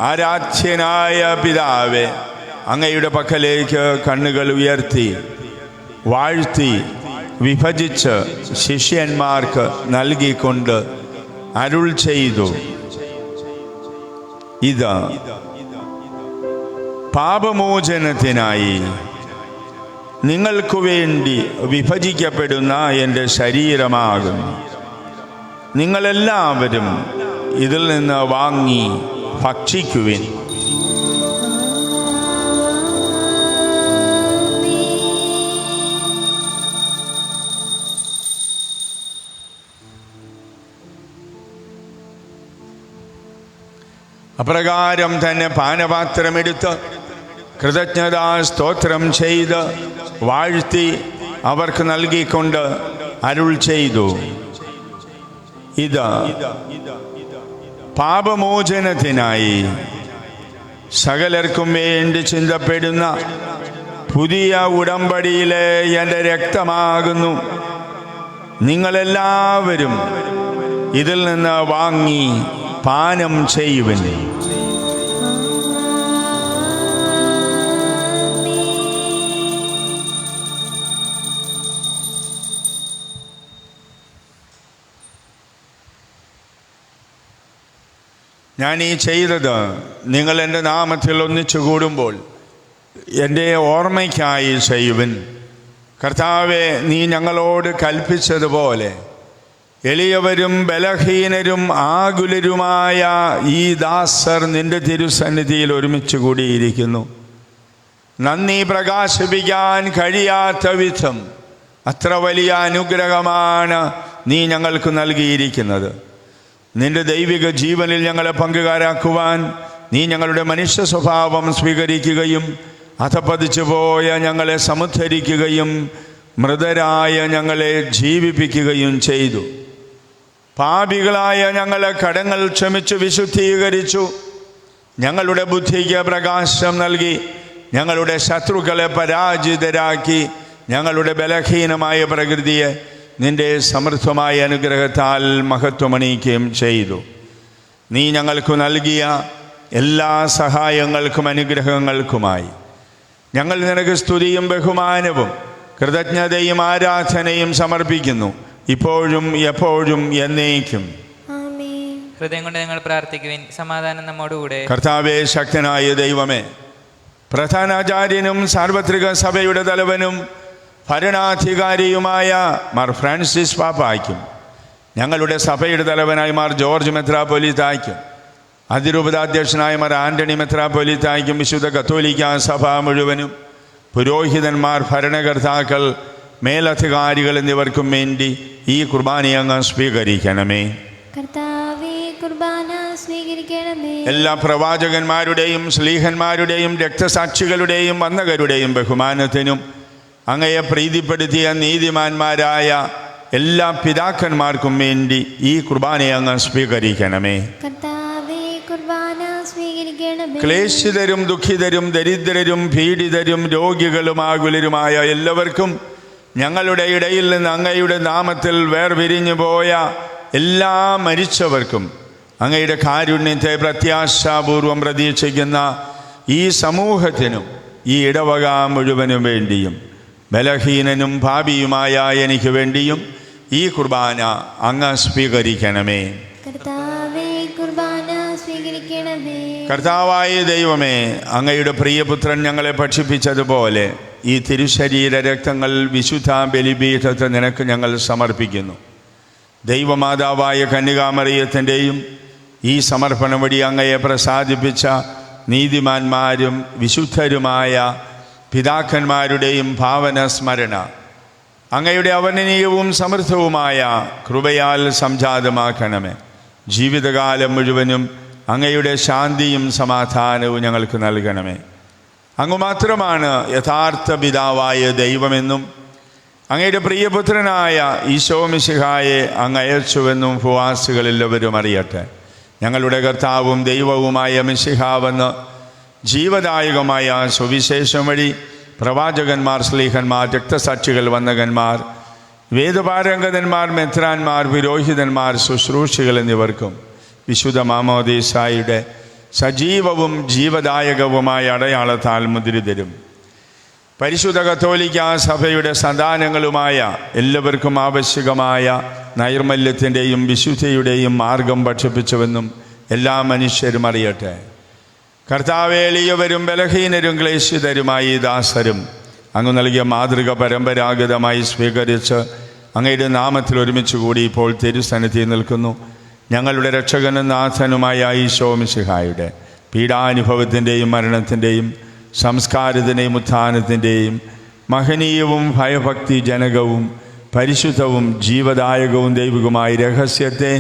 ആരാധ്യനായ പിതാവേ, അങ്ങയുടെ പക്കലേക്ക് കണ്ണുകൾ ഉയർത്തി വാഴ്ത്തി വിഭജിച്ച് ശിഷ്യന്മാർക്ക് നൽകിക്കൊണ്ട് അരുൾ ചെയ്തു, ഇത് പാപമോചനത്തിനായി നിങ്ങൾക്കു വേണ്ടി വിഭജിക്കപ്പെടുന്ന എൻ്റെ ശരീരമാകുന്നു. നിങ്ങളെല്ലാവരും ഇതിൽ നിന്ന് വാങ്ങി ഭക്ഷിക്കുവിൻ. അപ്രകാരം തന്നെ പാനപാത്രമെടുത്ത് കൃതജ്ഞതാ സ്തോത്രം ചെയ്ത് വാഴ്ത്തി അവർക്ക് നൽകിക്കൊണ്ട് അരുൾ ചെയ്തു, ഇത് പാപമോചനത്തിനായി സകലർക്കും വേണ്ടി ചിന്തപ്പെടുന്ന പുതിയ ഉടമ്പടിയിലെ എൻ്റെ രക്തമാകുന്നു. നിങ്ങളെല്ലാവരും ഇതിൽ നിന്ന് വാങ്ങി പാനം ചെയ്യുവിൻ. ഞാൻ ഈ ചെയ്തത് നിങ്ങൾ എൻ്റെ നാമത്തിൽ ഒന്നിച്ചു കൂടുമ്പോൾ എൻ്റെ ഓർമ്മയ്ക്കായി ചെയ്യുവിൻ. കർത്താവെ, നീ ഞങ്ങളോട് കൽപ്പിച്ചതുപോലെ എളിയവരും ബലഹീനരും ആകുലരുമായ ഈ ദാസർ നിന്റെ തിരുസന്നിധിയിൽ ഒരുമിച്ച് കൂടിയിരിക്കുന്നു. നന്ദി പ്രകാശിപ്പിക്കാൻ കഴിയാത്ത വിധം അത്ര വലിയ അനുഗ്രഹമാണ് നീ ഞങ്ങൾക്ക് നൽകിയിരിക്കുന്നത്. നിന്റെ ദൈവിക ജീവനിൽ ഞങ്ങളെ പങ്കുകാരാക്കുവാൻ നീ ഞങ്ങളുടെ മനുഷ്യ സ്വഭാവം സ്വീകരിക്കുകയും അധപതിച്ചു പോയ ഞങ്ങളെ സമുദ്ധരിക്കുകയും മൃതരായ ഞങ്ങളെ ജീവിപ്പിക്കുകയും ചെയ്തു. പാപികളായ ഞങ്ങളെ കടങ്ങൾ ക്ഷമിച്ചു വിശുദ്ധീകരിച്ചു. ഞങ്ങളുടെ ബുദ്ധിക്ക് പ്രകാശം നൽകി ഞങ്ങളുടെ ശത്രുക്കളെ പരാജിതരാക്കി ഞങ്ങളുടെ ബലഹീനമായ പ്രകൃതിയെ നിന്റെ സമൃദ്ധമായ അനുഗ്രഹത്താൽ മഹത്വമണിയിക്കുകയും ചെയ്തു. നീ ഞങ്ങൾക്ക് നൽകിയ എല്ലാ സഹായങ്ങൾക്കും അനുഗ്രഹങ്ങൾക്കുമായി ഞങ്ങൾ നിനക്ക് സ്തുതിയും ബഹുമാനവും കൃതജ്ഞതയും ആരാധനയും സമർപ്പിക്കുന്നു, ഇപ്പോഴും എപ്പോഴും എന്നേക്കും. ഹൃദയം കൊണ്ട് ഞങ്ങൾ പ്രാർത്ഥിക്കുവിൻ. സമാധാനം നമ്മോടുകൂടെ. കർത്താവേ, ശക്തനായ ദൈവമേ, പ്രധാനാചാര്യനും സാർവത്രിക സഭയുടെ തലവനും ഭരണാധികാരിയുമായ മാർ ഫ്രാൻസിസ് പാപ്പായ്ക്കും ഞങ്ങളുടെ സഭയുടെ തലവനായ മാർ ജോർജ് മെത്രാപ്പൊലീത്തായ്ക്കും അതിരൂപതാധ്യക്ഷനായ മാർ ആന്റണി മെത്രാപ്പൊലീത്തായ്ക്കും വിശുദ്ധ കത്തോലിക്ക സഭ മുഴുവനും പുരോഹിതന്മാർ, ഭരണകർത്താക്കൾ, മേലധികാരികൾ എന്നിവർക്കും വേണ്ടി ഈ കുർബാനയെ അങ്ങ് സ്വീകരിക്കണമേ. എല്ലാ പ്രവാചകന്മാരുടെയും ശ്ലീഹന്മാരുടെയും രക്തസാക്ഷികളുടെയും വന്ദകരുടെയും ബഹുമാനത്തിനും അങ്ങയെ പ്രീതിപ്പെടുത്തിയ നീതിമാന്മാരായ എല്ലാ പിതാക്കന്മാർക്കും വേണ്ടി ഈ കുർബാനയെ അങ്ങ് സ്വീകരിക്കണമേ. ക്ലേശിതരും ദുഃഖിതരും ദരിദ്രരും പീഡിതരും രോഗികളും ആകുലരുമായ എല്ലാവർക്കും ഞങ്ങളുടെ ഇടയിൽ നിന്ന് അങ്ങയുടെ നാമത്തിൽ വേർപിരിഞ്ഞു പോയ എല്ലാ മരിച്ചവർക്കും അങ്ങയുടെ കാരുണ്യത്തെ പ്രത്യാശാപൂർവം പ്രതീക്ഷിക്കുന്ന ഈ സമൂഹത്തിനും ഈ ഇടവക മുഴുവനും വേണ്ടിയും ബലഹീനനും ഭാവിയുമായ എനിക്ക് വേണ്ടിയും ഈ കുർബാന അങ്ങ് സ്വീകരിക്കണമേ. കർത്താവായ ദൈവമേ, അങ്ങയുടെ പ്രിയപുത്രൻ ഞങ്ങളെ ഭക്ഷിപ്പിച്ചതുപോലെ ഈ തിരുശരീര രക്തങ്ങൾ വിശുദ്ധ ബലിപീഠത്തെ നിനക്ക് ഞങ്ങൾ സമർപ്പിക്കുന്നു. ദൈവമാതാവായ കന്യകാമറിയത്തിൻ്റെയും ഈ സമർപ്പണം വഴി അങ്ങയെ പ്രസാദിപ്പിച്ച നീതിമാന്മാരും വിശുദ്ധരുമായ പിതാക്കന്മാരുടെയും ഭാവന സ്മരണ അങ്ങയുടെ അവർണ്ണനീയവും സമൃദ്ധവുമായ കൃപയാൽ സംജാതമാക്കണമേ. ജീവിതകാലം മുഴുവനും അങ്ങയുടെ ശാന്തിയും സമാധാനവും ഞങ്ങൾക്ക് നൽകണമേ. അങ്ങ് മാത്രമാണ് യഥാർത്ഥ പിതാവായ ദൈവമെന്നും അങ്ങയുടെ പ്രിയപുത്രനായ ഈശോ മിശിഹായെ അങ്ങ് അയച്ചുവെന്നും ഭൂവാസികളെല്ലാവരും അറിയട്ടെ. ഞങ്ങളുടെ കർത്താവും ദൈവവുമായ മിശിഹാവെന്ന് ജീവദായകമായ സുവിശേഷം വഴി പ്രവാചകന്മാർ, ശ്ലീഹന്മാർ, രക്തസാക്ഷികൾ, വന്ദകന്മാർ, വേദപാരംഗതന്മാർ, മെത്രാന്മാർ, പുരോഹിതന്മാർ, ശുശ്രൂഷികൾ എന്നിവർക്കും വിശുദ്ധ മാമോദീസായുടെ സജീവവും ജീവദായകവുമായ അടയാളത്താൽ മുദ്രിതരും പരിശുദ്ധ കത്തോലിക്ക സഭയുടെ സന്താനങ്ങളുമായ എല്ലാവർക്കും ആവശ്യകമായ നൈർമല്യത്തിൻ്റെയും വിശുദ്ധിയുടെയും മാർഗം ഭക്ഷിപ്പിച്ചുവെന്നും എല്ലാ മനുഷ്യരും അറിയട്ടെ. കർത്താവേ, എളിയവരും ബലഹീനരും ക്ലേശിതരുമായി ദാസരും അങ്ങ് നൽകിയ മാതൃക പരമ്പരാഗതമായി സ്വീകരിച്ച് അങ്ങയുടെ നാമത്തിൽ ഒരുമിച്ച് കൂടി ഇപ്പോൾ തിരുസന്നിധി നിൽക്കുന്നു. ഞങ്ങളുടെ രക്ഷകനും നാഥനുമായ ഈശോ മിശിഹായുടെ പീഡാനുഭവത്തിൻ്റെയും മരണത്തിൻ്റെയും സംസ്കാരത്തിൻ്റെയും ഉത്ഥാനത്തിൻ്റെയും മഹനീയവും ഭയഭക്തി ജനകവും പരിശുദ്ധവും ജീവദായകവും ദൈവികമായ രഹസ്യത്തെ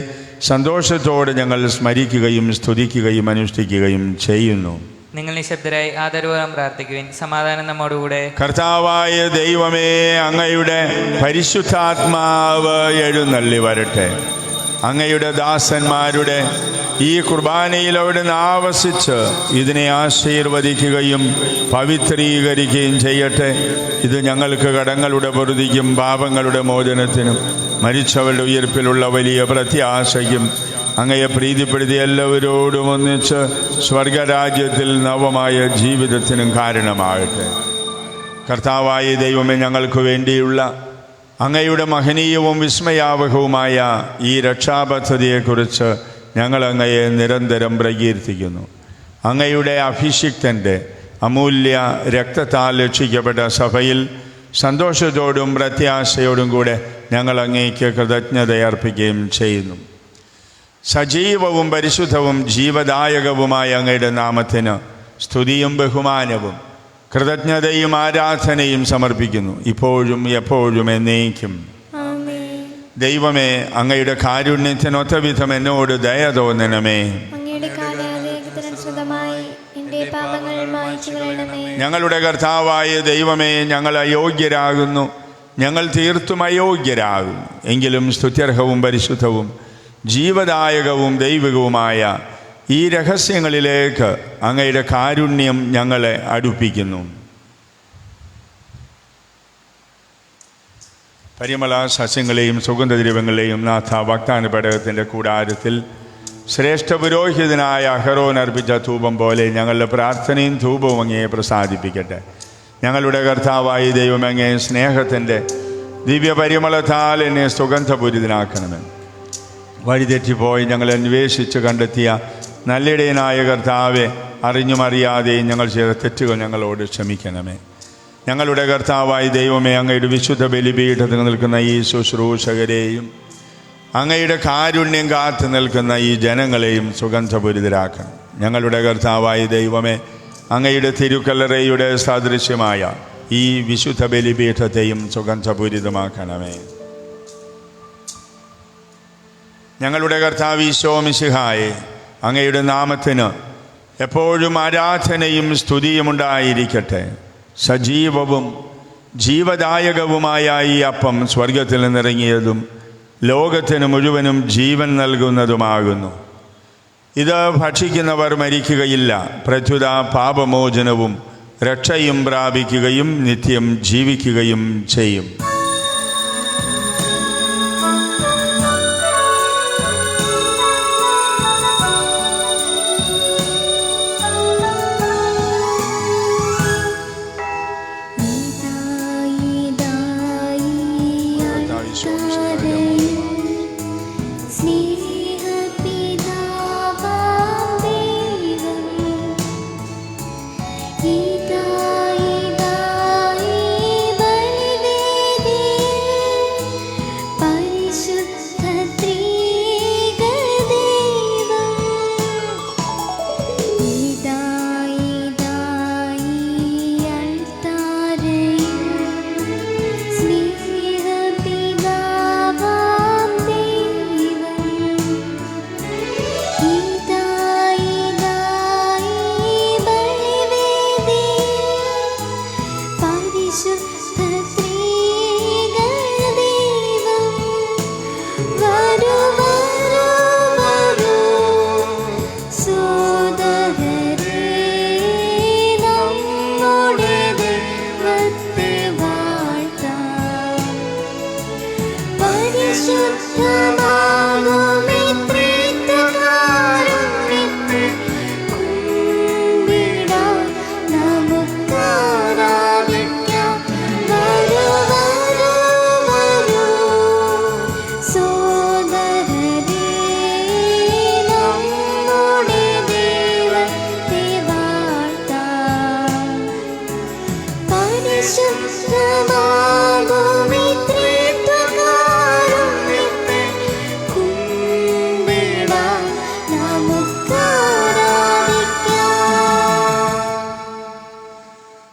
സന്തോഷത്തോടെ ഞങ്ങൾ സ്മരിക്കുകയും സ്തുതിക്കുകയും അനുഷ്ഠിക്കുകയും ചെയ്യുന്നു. നിങ്ങൾ നിശബ്ദരായി ആദരപൂർവ്വം പ്രാർത്ഥിക്കുവിൻ. സമാധാനം നമ്മോടുകൂടെ. കർത്താവായ ദൈവമേ, അങ്ങയുടെ പരിശുദ്ധാത്മാവ് എഴുന്നള്ളി വരട്ടെ. അങ്ങയുടെ ദാസന്മാരുടെ ഈ കുർബാനയിൽ അവിടുന്ന് ആവസിച്ച് ഇതിനെ ആശീർവദിക്കുകയും പവിത്രീകരിക്കുകയും ചെയ്യട്ടെ. ഇത് ഞങ്ങൾക്ക് കടങ്ങളുടെ പൊറുതിക്കും പാപങ്ങളുടെ മോചനത്തിനും മരിച്ചവരുടെ ഉയർപ്പിലുള്ള വലിയ പ്രത്യാശയ്ക്കും അങ്ങയെ പ്രീതിപ്പെടുത്തി എല്ലാവരോടും ഒന്നിച്ച് സ്വർഗരാജ്യത്തിൽ നവമായ ജീവിതത്തിനും കാരണമാകട്ടെ. കർത്താവായ ദൈവമേ, ഞങ്ങൾക്ക് വേണ്ടിയുള്ള അങ്ങയുടെ മഹനീയവും വിസ്മയാവഹവുമായ ഈ രക്ഷാപദ്ധതിയെക്കുറിച്ച് ഞങ്ങൾ അങ്ങയെ നിരന്തരം പ്രകീർത്തിക്കുന്നു. അങ്ങയുടെ അഭിഷിക്തൻ്റെ അമൂല്യ രക്തത്താൽ രക്ഷിക്കപ്പെട്ട സഭയിൽ സന്തോഷത്തോടും പ്രത്യാശയോടും കൂടെ ഞങ്ങൾ അങ്ങേക്ക് കൃതജ്ഞതയർപ്പിക്കുകയും ചെയ്യുന്നു. സജീവവും പരിശുദ്ധവും ജീവദായകവുമായ അങ്ങയുടെ നാമത്തിന് സ്തുതിയും ബഹുമാനവും കൃതജ്ഞതയും ആരാധനയും സമർപ്പിക്കുന്നു, ഇപ്പോഴും എപ്പോഴും എന്നേക്കും. ദൈവമേ, അങ്ങയുടെ കാരുണ്യത്തിനൊത്ത വിധം എന്നോട് ദയ തോന്നണമേ. ഞങ്ങളുടെ കർത്താവായ ദൈവമേ, ഞങ്ങൾ അയോഗ്യരാകുന്നു, ഞങ്ങൾ തീർത്തും അയോഗ്യരാകുന്നു. എങ്കിലും സ്തുത്യർഹവും പരിശുദ്ധവും ജീവദായകവും ദൈവികവുമായ ഈ രഹസ്യങ്ങളിലേക്ക് അങ്ങയുടെ കാരുണ്യം ഞങ്ങളെ അടുപ്പിക്കുന്നു. പരിമള സസ്യങ്ങളെയും സുഗന്ധദ്രവ്യങ്ങളെയും നാഥ വാഗ്ദാന പേടകത്തിൻ്റെ കൂടാരത്തിൽ ശ്രേഷ്ഠ പുരോഹിതനായ അഹരോൻ അർപ്പിച്ച ധൂപം പോലെ ഞങ്ങളുടെ പ്രാർത്ഥനയും ധൂപവും അങ്ങയെ പ്രസാദിപ്പിക്കട്ടെ. ഞങ്ങളുടെ കർത്താവായ ദൈവം അങ്ങേ സ്നേഹത്തിൻ്റെ ദിവ്യപരിമളത്താൽ എന്നെ സുഗന്ധപൂരിതനാക്കണമേ. വഴിതെറ്റിപ്പോയി ഞങ്ങൾ അന്വേഷിച്ച് കണ്ടെത്തിയ നല്ലിടയനായ കർത്താവെ, അറിഞ്ഞും അറിയാതെയും ഞങ്ങൾ ചെയ്ത തെറ്റുകൾ ഞങ്ങളോട് ക്ഷമിക്കണമേ. ഞങ്ങളുടെ കർത്താവായ ദൈവമേ, അങ്ങയുടെ വിശുദ്ധ ബലിപീഠത്തിൽ നിൽക്കുന്ന ഈ ശുശ്രൂഷകരെയും അങ്ങയുടെ കാരുണ്യം കാത്തു നിൽക്കുന്ന ഈ ജനങ്ങളെയും സുഗന്ധപൂരിതരാക്കണം. ഞങ്ങളുടെ കർത്താവായ ദൈവമേ, അങ്ങയുടെ തിരുക്കല്ലറയുടെ സാദൃശ്യമായ ഈ വിശുദ്ധ ബലിപീഠത്തെയും സുഗന്ധപൂരിതമാക്കണമേ. ഞങ്ങളുടെ കർത്താവ് ഈശോ മിശിഹായെ, അങ്ങയുടെ നാമത്തിന് എപ്പോഴും ആരാധനയും സ്തുതിയും ഉണ്ടായിരിക്കട്ടെ. സജീവവും ജീവദായകവുമായ ഈ അപ്പം സ്വർഗത്തിൽ നിന്നിറങ്ങിയതും ലോകത്തിന് മുഴുവനും ജീവൻ നൽകുന്നതുമാകുന്നു. ഇത് ഭക്ഷിക്കുന്നവർ മരിക്കുകയില്ല, പ്രത്യുത പാപമോചനവും രക്ഷയും പ്രാപിക്കുകയും നിത്യം ജീവിക്കുകയും ചെയ്യും.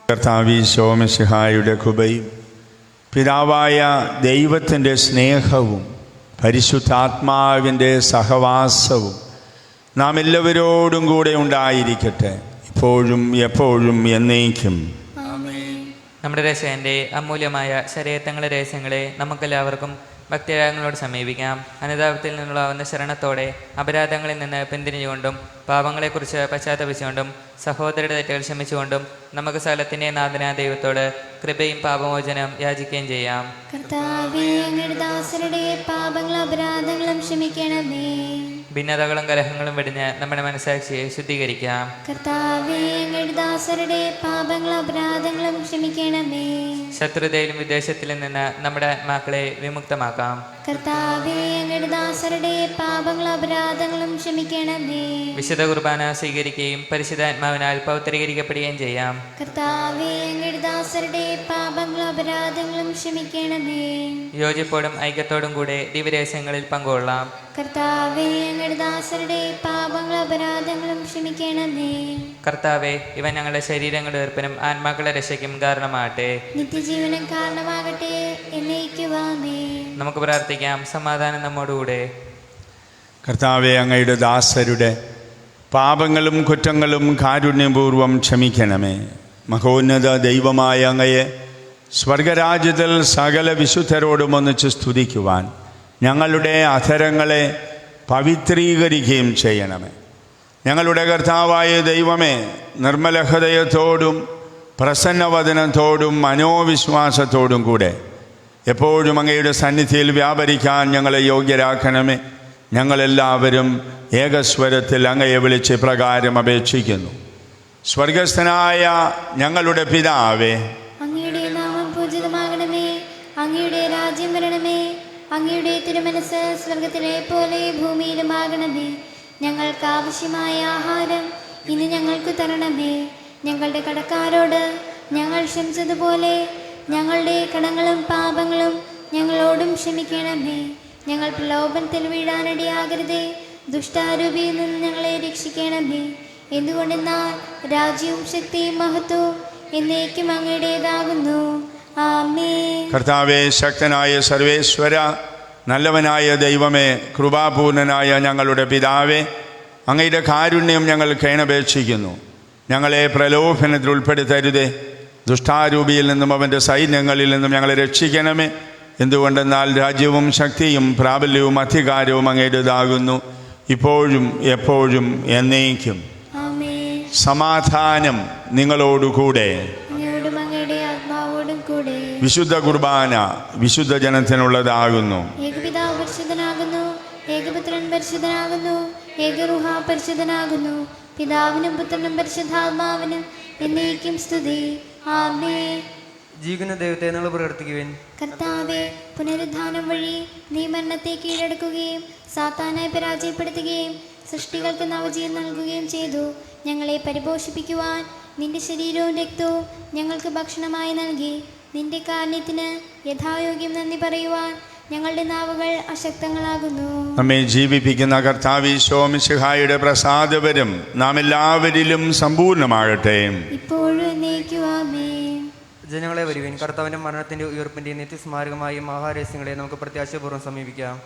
കർത്താവീശോ മിശിഹായുടെ കൃപയും പിതാവായ ദൈവത്തിൻ്റെ സ്നേഹവും പരിശുദ്ധാത്മാവിൻ്റെ സഹവാസവും നാം എല്ലാവരോടും കൂടെ ഉണ്ടായിരിക്കട്ടെ, ഇപ്പോഴും എപ്പോഴും എന്നേക്കും. നമ്മുടെ രക്ഷകന്റെ അമൂല്യമായ ശരീരത്തങ്ങളുടെ രഹസ്യങ്ങളെ നമുക്കെല്ലാവർക്കും ഭക്തിരാഗങ്ങളോട് സമീപിക്കാം. അനുതാപത്തിൽ നിന്നുള്ളാവുന്ന ശരണത്തോടെ അപരാധങ്ങളിൽ നിന്ന് പിന്തിരിഞ്ഞുകൊണ്ടും പാപങ്ങളെക്കുറിച്ച് പശ്ചാത്തപിച്ചുകൊണ്ടും സഹോദരരുടെ തെറ്റുകൾ ക്ഷമിച്ചുകൊണ്ടും നമുക്ക് സകലത്തിൻ്റെ നാഥനായ ദൈവത്തോട് കൃപയും പാപമോചനം യാചിക്കുകയും ചെയ്യാം. കർത്താവേ, അങ്ങയുടെ ദാസരുടെ പാപങ്ങളും അപരാധങ്ങളും ക്ഷമിക്കണമേ. ഭിന്നതകളും കലഹങ്ങളും വെടിഞ്ഞ് നമ്മുടെ മനസ്സാക്ഷിയെ ശുദ്ധീകരിക്കാം. കർത്താവേ, അങ്ങയുടെ ദാസരുടെ പാപങ്ങളും അപരാധങ്ങളും ക്ഷമിക്കണമേ. ശത്രുതയിലും വിദ്വേഷത്തിലും നിന്ന് നമ്മുടെ ആത്മാക്കളെ വിമുക്തമാക്കാം. കർത്താവേ, അങ്ങയുടെ ദാസരുടെ പാപങ്ങളും അപരാധങ്ങളും ക്ഷമിക്കണമേ. വിശുദ്ധ കുർബാന സ്വീകരിക്കുകയും പരിശുദ്ധാത്മാവിനാൽ പൗത്രീകരിക്കപ്പെടുകയും ചെയ്യാം. കർത്താവേ, അങ്ങയുടെ ദാസരുടെ പാപങ്ങളും അപരാധങ്ങളും ക്ഷമിക്കണമേ. യോജിപ്പോടും ഐക്യത്തോടും കൂടെ ദിവ്യരഹസ്യങ്ങളിൽ പങ്കുകൊള്ളാം. കർത്താവേ, അങ്ങയുടെ ദാസരുടെ പാപങ്ങളും അപരാധങ്ങളും ക്ഷമിക്കണമേ. കർത്താവെ, ഇവ ഞങ്ങളുടെ ശരീരങ്ങളുടെ ഉയർപ്പിനും ആത്മാക്കളുടെ രക്ഷയ്ക്കും കാരണമാകട്ടെ. നിത്യജീവനം കാരണമാകട്ടെ. എന്നേക്കുവാമേ. നമുക്ക് പ്രാർത്ഥിക്കാം. സമാധാനം നമ്മോടുകൂടെ. കർത്താവെ, അങ്ങയുടെ ദാസരുടെ പാപങ്ങളും കുറ്റങ്ങളും കാരുണ്യപൂർവ്വം ക്ഷമിക്കണമേ. മഹോന്നത ദൈവമായ അങ്ങയെ സ്വർഗരാജ്യത്തിൽ സകല വിശുദ്ധരോടും ഒന്നിച്ച് സ്തുതിക്കുവാൻ ഞങ്ങളുടെ അധരങ്ങളെ പവിത്രീകരിക്കുകയും ചെയ്യണമേ. ഞങ്ങളുടെ കർത്താവായ ദൈവമേ, നിർമ്മല ഹൃദയത്തോടും പ്രസന്നവദനത്തോടും മനോവിശ്വാസത്തോടും കൂടെ എപ്പോഴും അങ്ങയുടെ സന്നിധിയിൽ വ്യാപരിക്കാൻ ഞങ്ങളെ യോഗ്യരാക്കണമേ. ഞങ്ങളെല്ലാവരും ഏകസ്വരത്തിൽ അങ്ങയെ വിളിച്ച് പ്രകാരം അപേക്ഷിക്കുന്നു. സ്വർഗസ്ഥനായ ഞങ്ങളുടെ പിതാവേ, അങ്ങയുടെ നാമം പൂജിതമാകണമേ. അങ്ങയുടെ രാജ്യം വരണമേ. അങ്ങയുടെ തിരുമനസ് സ്വർഗത്തിലെ പോലെ ഭൂമിയിലുമാകണമേ. ഞങ്ങൾക്ക് ആവശ്യമായ ആഹാരം ഇന്ന് ഞങ്ങൾക്ക് തരണമേ. ഞങ്ങളുടെ കടക്കാരോട് ഞങ്ങൾ ക്ഷമിച്ചതുപോലെ ഞങ്ങളുടെ കടങ്ങളും പാപങ്ങളും ഞങ്ങളോടും ക്ഷമിക്കണമേ. ഞങ്ങൾ പ്രലോഭനത്തിൽ വീഴാനിടയാകരുതേ. ദുഷ്ടാരൂപിയിൽ നിന്ന് ഞങ്ങളെ രക്ഷിക്കണമേ. എന്തുകൊണ്ടെന്നാൽ രാജ്യവും ശക്തിയും മഹത്വവും എന്നേക്കും അങ്ങയുടേതാകുന്നു. ആമേൻ. കർത്താവേ, ശക്തനായ സർവേശ്വര, നല്ലവനായ ദൈവമേ, കൃപാപൂർണനായ ഞങ്ങളുടെ പിതാവേ, അങ്ങയുടെ കാരുണ്യം ഞങ്ങൾ കേണപേക്ഷിക്കുന്നു. ഞങ്ങളെ പ്രലോഭനത്തിൽ ഉൾപ്പെടുത്തരുതേ. ദുഷ്ടാരൂപിയിൽ നിന്നും അവൻ്റെ സൈന്യങ്ങളിൽ നിന്നും ഞങ്ങളെ രക്ഷിക്കണമേ. എന്തുകൊണ്ടെന്നാൽ രാജ്യവും ശക്തിയും പ്രാബല്യവും അധികാരവും അങ്ങയുടേതാകുന്നു, ഇപ്പോഴും എപ്പോഴും എന്നേക്കും. ആമേൻ. സമാധാനം നിങ്ങളോടുകൂടെ. അങ്ങയോടും അങ്ങയുടെ ആത്മാവോടും കൂടെ. വിശുദ്ധ കുർബാന വിശുദ്ധ ജനത്തിനുള്ളതാകുന്നു. ഏകപിതാവ് പരിശുദ്ധനാകുന്നു. ഏകപുത്രൻ പരിശുദ്ധനാകുന്നു. ഏകറുഹ പരിശുദ്ധനാകുന്നു. പിതാവിനും പുത്രനും പരിശുദ്ധാത്മാവിനും എന്നേക്കും സ്തുതി. ആമേൻ. ജീവിക്കുന്ന ദൈവത്തെ നിങ്ങൾ പ്രവർത്തിക്കുവാൻ. കർത്താവേ, പുനരുദ്ധാനം വഴി നീ മരണത്തെ കീഴടക്കുകയും സാത്താനെ പരാജയപ്പെടുത്തുകയും സൃഷ്ടികൾക്ക് നവജീവൻ നൽകുകയും ചെയ്തു. ഞങ്ങളെ പരിപോഷിപ്പിക്കുവാൻ നിന്റെ ശരീരവും രക്തവും ഞങ്ങൾക്ക് ഭക്ഷണമായി നൽകി. നിന്റെ കാരുണ്യത്തിന് യഥായോഗ്യം നന്ദി പറയുവാൻ ഞങ്ങളുടെ നാവുകൾ അശക്തങ്ങളാകുന്നു. നമ്മെ ജീവിപ്പിക്കുന്ന കർത്താവീശോ മിശിഹായുടെ പ്രസാദവരം നാം എല്ലാവരിലും സമ്പൂർണ്ണമാകട്ടെ. ഇപ്പോഴും എന്നേക്കും ആമേൻ. ജനങ്ങളെ വരുവിൻ. കർത്താവിൻ്റെ മരണത്തിൻ്റെ ഉയർപ്പിൻ്റെ നിത്യസ്മാരകമായ മഹാരഹസ്യങ്ങളെ നമുക്ക് പ്രത്യാശപൂർവ്വം സമീപിക്കാം.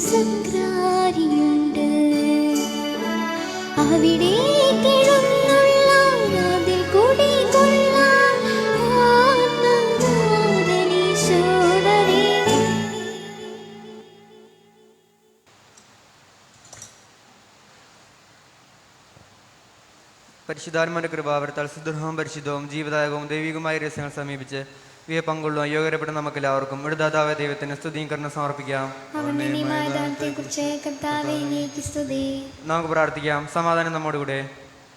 സക്രാരിയുണ്ട്. അവിടെ കിടന്നുള്ള അതിൽ കുടികൊള്ളാൻ ആത്മനാഥനീശോധരേ. പരിശുദ്ധാത്മാവിന്റെ കൃപാവരത്താൽ സുദൃഢവും പരിശുദ്ധവും ജീവദായകവും ദൈവികമായ രഹസ്യങ്ങൾ സമീപിച്ച് ഇവയെ പങ്കൊള്ളുവാൻ യോഗ്യരപ്പെട്ട നമുക്ക് എല്ലാവർക്കും ഇടദാതാവായ ദൈവത്തിന് സ്തുതിയും കരുണയും സമർപ്പിക്കാം. നമുക്ക് പ്രാർത്ഥിക്കാം. സമാധാനം നമ്മോടുകൂടെ.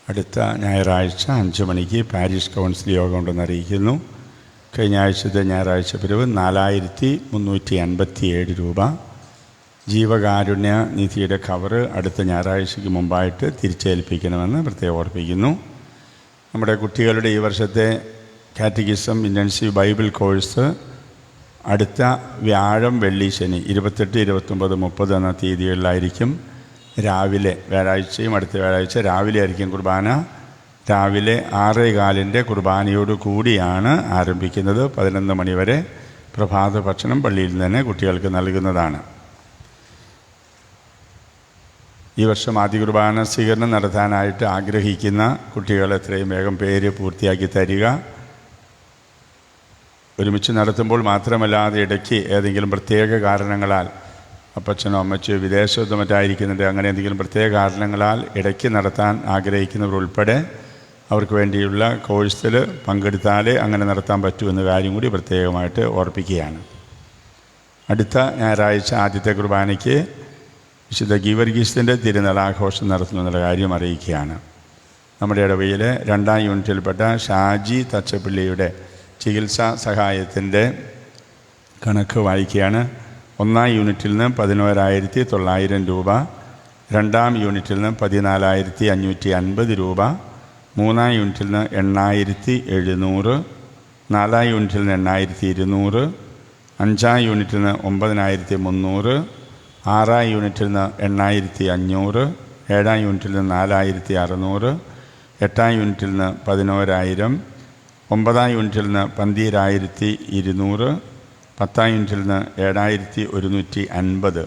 അടുത്ത ഞായറാഴ്ച 5 മണിക്ക് പാരീഷ് കൗൺസിൽ യോഗം ഉണ്ടെന്ന് അറിയിക്കുന്നു. കഴിഞ്ഞ ആഴ്ചത്തെ ഞായറാഴ്ച പിരിവ് 4357 രൂപ. ജീവകാരുണ്യ നിധിയുടെ കവറ് അടുത്ത ഞായറാഴ്ചയ്ക്ക് മുമ്പായിട്ട് തിരിച്ചേൽപ്പിക്കണമെന്ന് പ്രത്യേകം ഓർപ്പിക്കുന്നു. നമ്മുടെ കുട്ടികളുടെ ഈ വർഷത്തെ കാറ്റഗിസം ഇൻറ്റൻസീവ് ബൈബിൾ കോഴ്സ് അടുത്ത വ്യാഴം, വെള്ളി, ശനി 28, 29, 30 എന്ന തീയതികളിലായിരിക്കും. രാവിലെ വ്യാഴാഴ്ചയും അടുത്ത വ്യാഴാഴ്ച രാവിലെ ആയിരിക്കും കുർബാന. രാവിലെ 6:15 കുർബാനയോട് കൂടിയാണ് ആരംഭിക്കുന്നത്. 11 മണി വരെ പ്രഭാത ഭക്ഷണം പള്ളിയിൽ നിന്ന് തന്നെ കുട്ടികൾക്ക് നൽകുന്നതാണ്. ഈ വർഷം ആദ്യ കുർബാന സ്വീകരണം നടത്താനായിട്ട് ആഗ്രഹിക്കുന്ന കുട്ടികൾ എത്രയും വേഗം പേര് പൂർത്തിയാക്കി തരിക. ഒരുമിച്ച് നടത്തുമ്പോൾ മാത്രമല്ലാതെ ഇടയ്ക്ക് ഏതെങ്കിലും പ്രത്യേക കാരണങ്ങളാൽ അപ്പച്ചനോ അമ്മച്ചോ വിദേശത്തോ മറ്റായിരിക്കുന്നുണ്ട്, അങ്ങനെ എന്തെങ്കിലും പ്രത്യേക കാരണങ്ങളാൽ ഇടയ്ക്ക് നടത്താൻ ആഗ്രഹിക്കുന്നവർ ഉൾപ്പെടെ അവർക്ക് വേണ്ടിയുള്ള കോഴ്സിൽ പങ്കെടുത്താലേ അങ്ങനെ നടത്താൻ പറ്റൂ എന്ന കാര്യം കൂടി പ്രത്യേകമായിട്ട് ഓർപ്പിക്കുകയാണ്. അടുത്ത ഞായറാഴ്ച ആദ്യത്തെ കുർബാനയ്ക്ക് വിശുദ്ധ ഗീവർഗീസിൻ്റെ തിരുനാളാഘോഷം നടത്തുന്നുള്ള കാര്യം അറിയിക്കുകയാണ്. നമ്മുടെ ഇടവയിലെ 2ാം യൂണിറ്റിൽപ്പെട്ട ഷാജി തച്ചപ്പള്ളിയുടെ ചികിത്സാ സഹായത്തിൻ്റെ കണക്ക് വായിക്കുകയാണ്. 1ാം യൂണിറ്റിൽ നിന്ന് 11,900 രൂപ, 2ാം യൂണിറ്റിൽ നിന്ന് 14,550 രൂപ, 3ാം യൂണിറ്റിൽ നിന്ന് 8,700, 4ാം യൂണിറ്റിൽ നിന്ന് 8,200, 5ാം യൂണിറ്റിൽ നിന്ന് 9,300, 6ാം യൂണിറ്റിൽ നിന്ന് 8,500, 7ാം യൂണിറ്റിൽ നിന്ന് 4,600, 8ാം യൂണിറ്റിൽ നിന്ന് 11,000, 9ാം യൂണിറ്റിൽ നിന്ന് 12,200, 10ാം യൂണിറ്റിൽ നിന്ന് 7,150,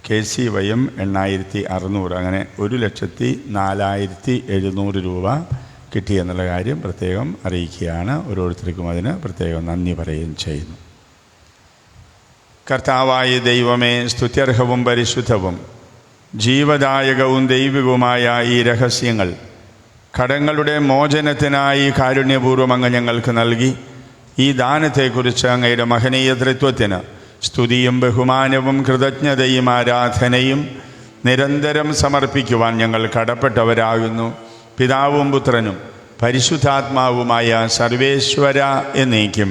KCYM 8,600. അങ്ങനെ 1,04,700 രൂപ കിട്ടിയെന്നുള്ള കാര്യം പ്രത്യേകം അറിയിക്കുകയാണ്. ഓരോരുത്തർക്കും അതിന് പ്രത്യേകം നന്ദി പറയുകയും ചെയ്യുന്നു. കർത്താവായ ദൈവമേ, സ്തുത്യർഹവും പരിശുദ്ധവും ജീവദായകവും ദൈവികവുമായ ഈ രഹസ്യങ്ങൾ കടങ്ങളുടെ മോചനത്തിനായി കാരുണ്യപൂർവ്വം അങ്ങ് ഞങ്ങൾക്ക് നൽകി. ഈ ദാനത്തെക്കുറിച്ച് അങ്ങയുടെ മഹനീയ തൃത്വത്തിന് സ്തുതിയും ബഹുമാനവും കൃതജ്ഞതയും ആരാധനയും നിരന്തരം സമർപ്പിക്കുവാൻ ഞങ്ങൾ കടപ്പെട്ടവരാകുന്നു. പിതാവും പുത്രനും പരിശുദ്ധാത്മാവുമായ സർവേശ്വര എന്നേക്കും.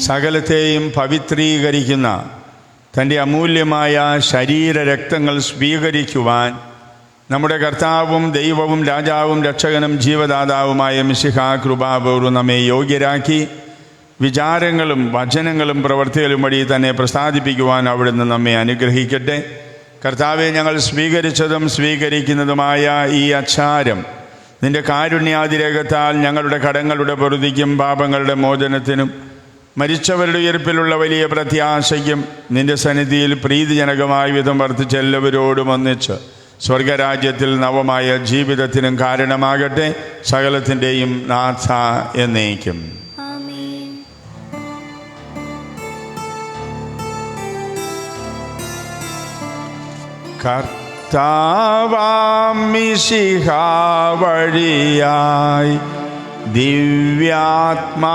സകലത്തെയും പവിത്രീകരിക്കുന്ന തൻ്റെ അമൂല്യമായ ശരീരരക്തങ്ങൾ സ്വീകരിക്കുവാൻ നമ്മുടെ കർത്താവും ദൈവവും രാജാവും രക്ഷകനും ജീവദാതാവുമായ മിശിഹാ കൃപാപൂർവ്വം നമ്മെ യോഗ്യരാക്കി വിചാരങ്ങളും വചനങ്ങളും പ്രവൃത്തികളും വഴി തന്നെ പ്രസാദിപ്പിക്കുവാൻ അവിടുന്ന് നമ്മെ അനുഗ്രഹിക്കട്ടെ. കർത്താവെ, ഞങ്ങൾ സ്വീകരിച്ചതും സ്വീകരിക്കുന്നതുമായ ഈ അച്ചാരം നിൻ്റെ കാരുണ്യാതിരേകത്താൽ ഞങ്ങളുടെ കടങ്ങളുടെ പൊറുതിക്കും പാപങ്ങളുടെ മോചനത്തിനും മരിച്ചവരുടെ ഉയർപ്പിലുള്ള വലിയ പ്രത്യാശയ്ക്കും നിൻ്റെ സന്നിധിയിൽ പ്രീതിജനകമായ വിധം വർദ്ധിച്ച എല്ലാവരോടും ഒന്നിച്ച് സ്വർഗരാജ്യത്തിൽ നവമായ ജീവിതത്തിനും കാരണമാകട്ടെ. സകലത്തിൻ്റെയും നാഥ എന്നേക്കും. കർത്താവാം മിശിഹാ വഴിയായി ദിവ്യാത്മാവിൻ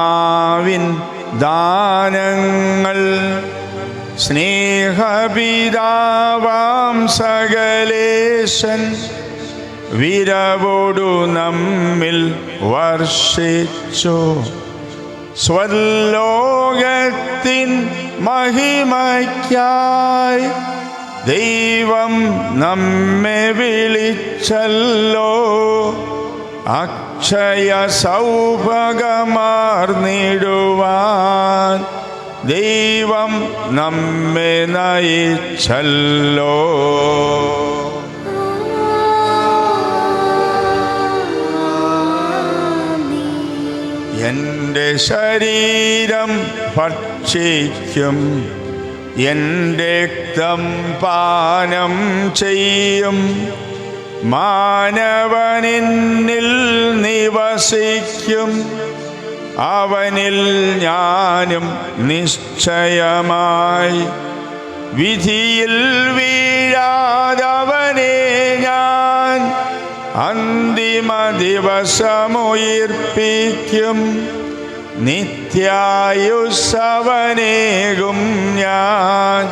ദാനങ്ങൾ സ്നേഹപിതാവാം സകലേശൻ വിരവോടു നമ്മിൽ വർഷിച്ചു. സ്വർലോകത്തിൻ മഹിമയ്ക്കായി ദൈവം നമ്മെ വിളിച്ചല്ലോ. അക്ഷയ സൗഭാഗ്യമാർന്നിടുവാൻ ദൈവം നമ്മെ നയിച്ചല്ലോ. എൻ്റെ ശരീരം ഭക്ഷിക്കും എൻ്റെ രക്തം പാനം ചെയ്യും മാനവനിൽ നിവസിക്കും, അവനിൽ ഞാനും നിശ്ചയമായി. വിധിയിൽ വീഴാതവനെ ഞാൻ അന്തിമ ദിവസമുയിർപ്പിക്കും. നിത്യായുസ്സവനേകും ഞാൻ,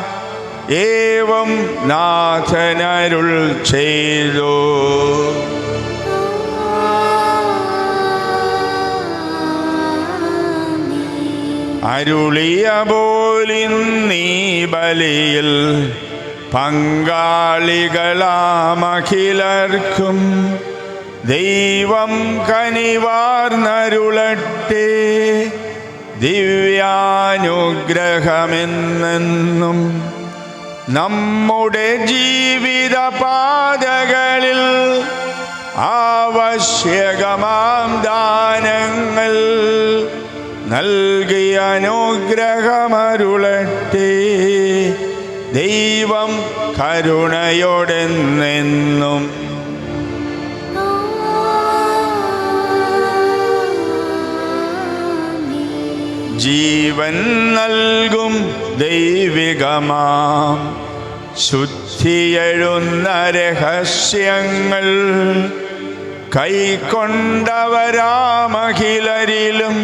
ഏവം നാഥനരുൾ ചെയ്തു. അരുളിയ പോലിന്നീ ബലിയിൽ പങ്കാളികളാമഖിലർക്കും ദൈവം കനിവാർന്നരുളട്ടെ. ദിവ്യാനുഗ്രഹമെന്നെന്നും നമ്മുടെ ജീവിത പാതകളിൽ ആവശ്യകമാം ദാനങ്ങൾ നൽകി അനുഗ്രഹമരുളട്ടെ. ദൈവം കരുണയോടെന്നെന്നും. ജീവൻ നൽകും ദൈവികമാം ശുദ്ധിയെഴുന്ന രഹസ്യങ്ങൾ കൈക്കൊണ്ടവരാമഖിലരിലും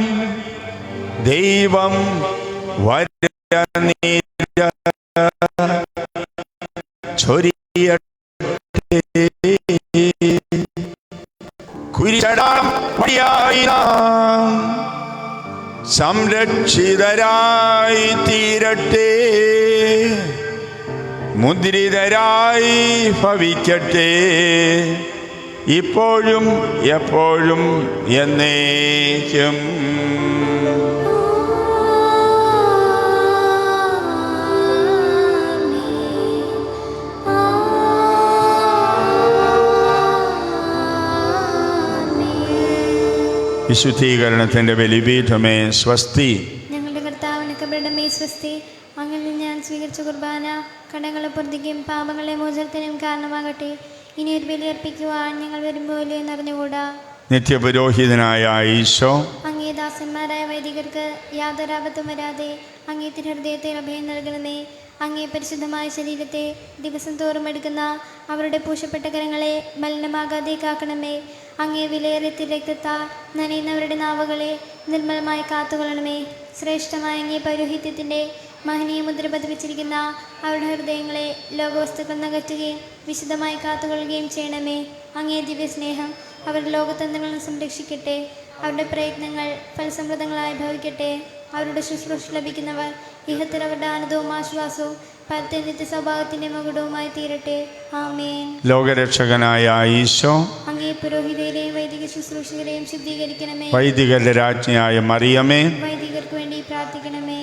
ദൈവം ചൊരിയട്ടെ. കുരിശടാം വഴിയായി നാം സംരക്ഷിതരായി തീരട്ടെ, മുദ്രിതരായി ഭവിക്കട്ടെ, ഇപ്പോഴും എപ്പോഴും എന്നേക്കും. വിശുദ്ധീകരണത്തിൻ്റെ ബലിപീഠമേ സ്വസ്തി. ഞങ്ങളുടെ കർത്താവിന് കബറിടമേ സ്വസ്തി. അങ്ങനെ ഞാൻ സ്വീകരിച്ച കുർബാന കടങ്ങളെ പൊറുതിക്കും പാപങ്ങളെ മോചനത്തിനും കാരണമാകട്ടെ. ഇനി ഒരു ബലിയർപ്പിക്കുവാൻ ഞങ്ങൾ വരുമ്പോലെ എന്നറിഞ്ഞുകൂടാ. നിത്യപുരോഹിതനായ ഈശോ, അങ്ങേ ദാസന്മാരായ വൈദികർക്ക് യാതൊരാപത്തും വരാതെ അങ്ങേ തിരുഹൃദയത്തിൽ അഭയം നൽകണമേ. അങ്ങേ പരിശുദ്ധമായ ശരീരത്തെ ദിവസം തോറും എടുക്കുന്ന അവരുടെ പൂശപ്പെട്ട കരങ്ങളെ മലിനമാകാതെ കാക്കണമേ. അങ്ങേ വിലയേറിയ രക്തത്താൽ നനയുന്നവരുടെ നാവുകളെ നിർമ്മലമായി കാത്തുകൊള്ളണമേ. ശ്രേഷ്ഠമായ അങ്ങേ പൗരോഹിത്യത്തിൻ്റെ മഹനീയ മുദ്ര പതിപ്പിച്ചിരിക്കുന്ന അവരുടെ ഹൃദയങ്ങളെ ലോകവസ്തുക്കൾ നകറ്റുകയും വിശുദ്ധമായി കാത്തുകൊള്ളുകയും ചെയ്യണമേ. അങ്ങേ ദിവ്യസ്നേഹം അവരുടെ ലോകതന്ത്രങ്ങളെ സംരക്ഷിക്കട്ടെ. അവരുടെ പ്രയത്നങ്ങൾ ഫലസമൃദ്ധങ്ങളായി ഭവിക്കട്ടെ. അവരുടെ ശുശ്രൂഷ ലഭിക്കുന്നവർ ഇഹത്തിൽ അവരുടെ ആനന്ദവും ആശ്വാസവും പരത്തെ നിത്യ സൗഭാഗ്യത്തിൻ്റെ മകുടവുമായി തീരട്ടെ. ആമേൻ. ലോകരക്ഷകനായ ഈശോ, അങ്ങേ പുരോഹിതരെയും വൈദിക ശുശ്രൂഷകരെയും ശുദ്ധീകരിക്കണമേ. വൈദികരുടെ രാജ്ഞിയായ മറിയമേ, വൈദികർക്ക് വേണ്ടി പ്രാർത്ഥിക്കണമേ.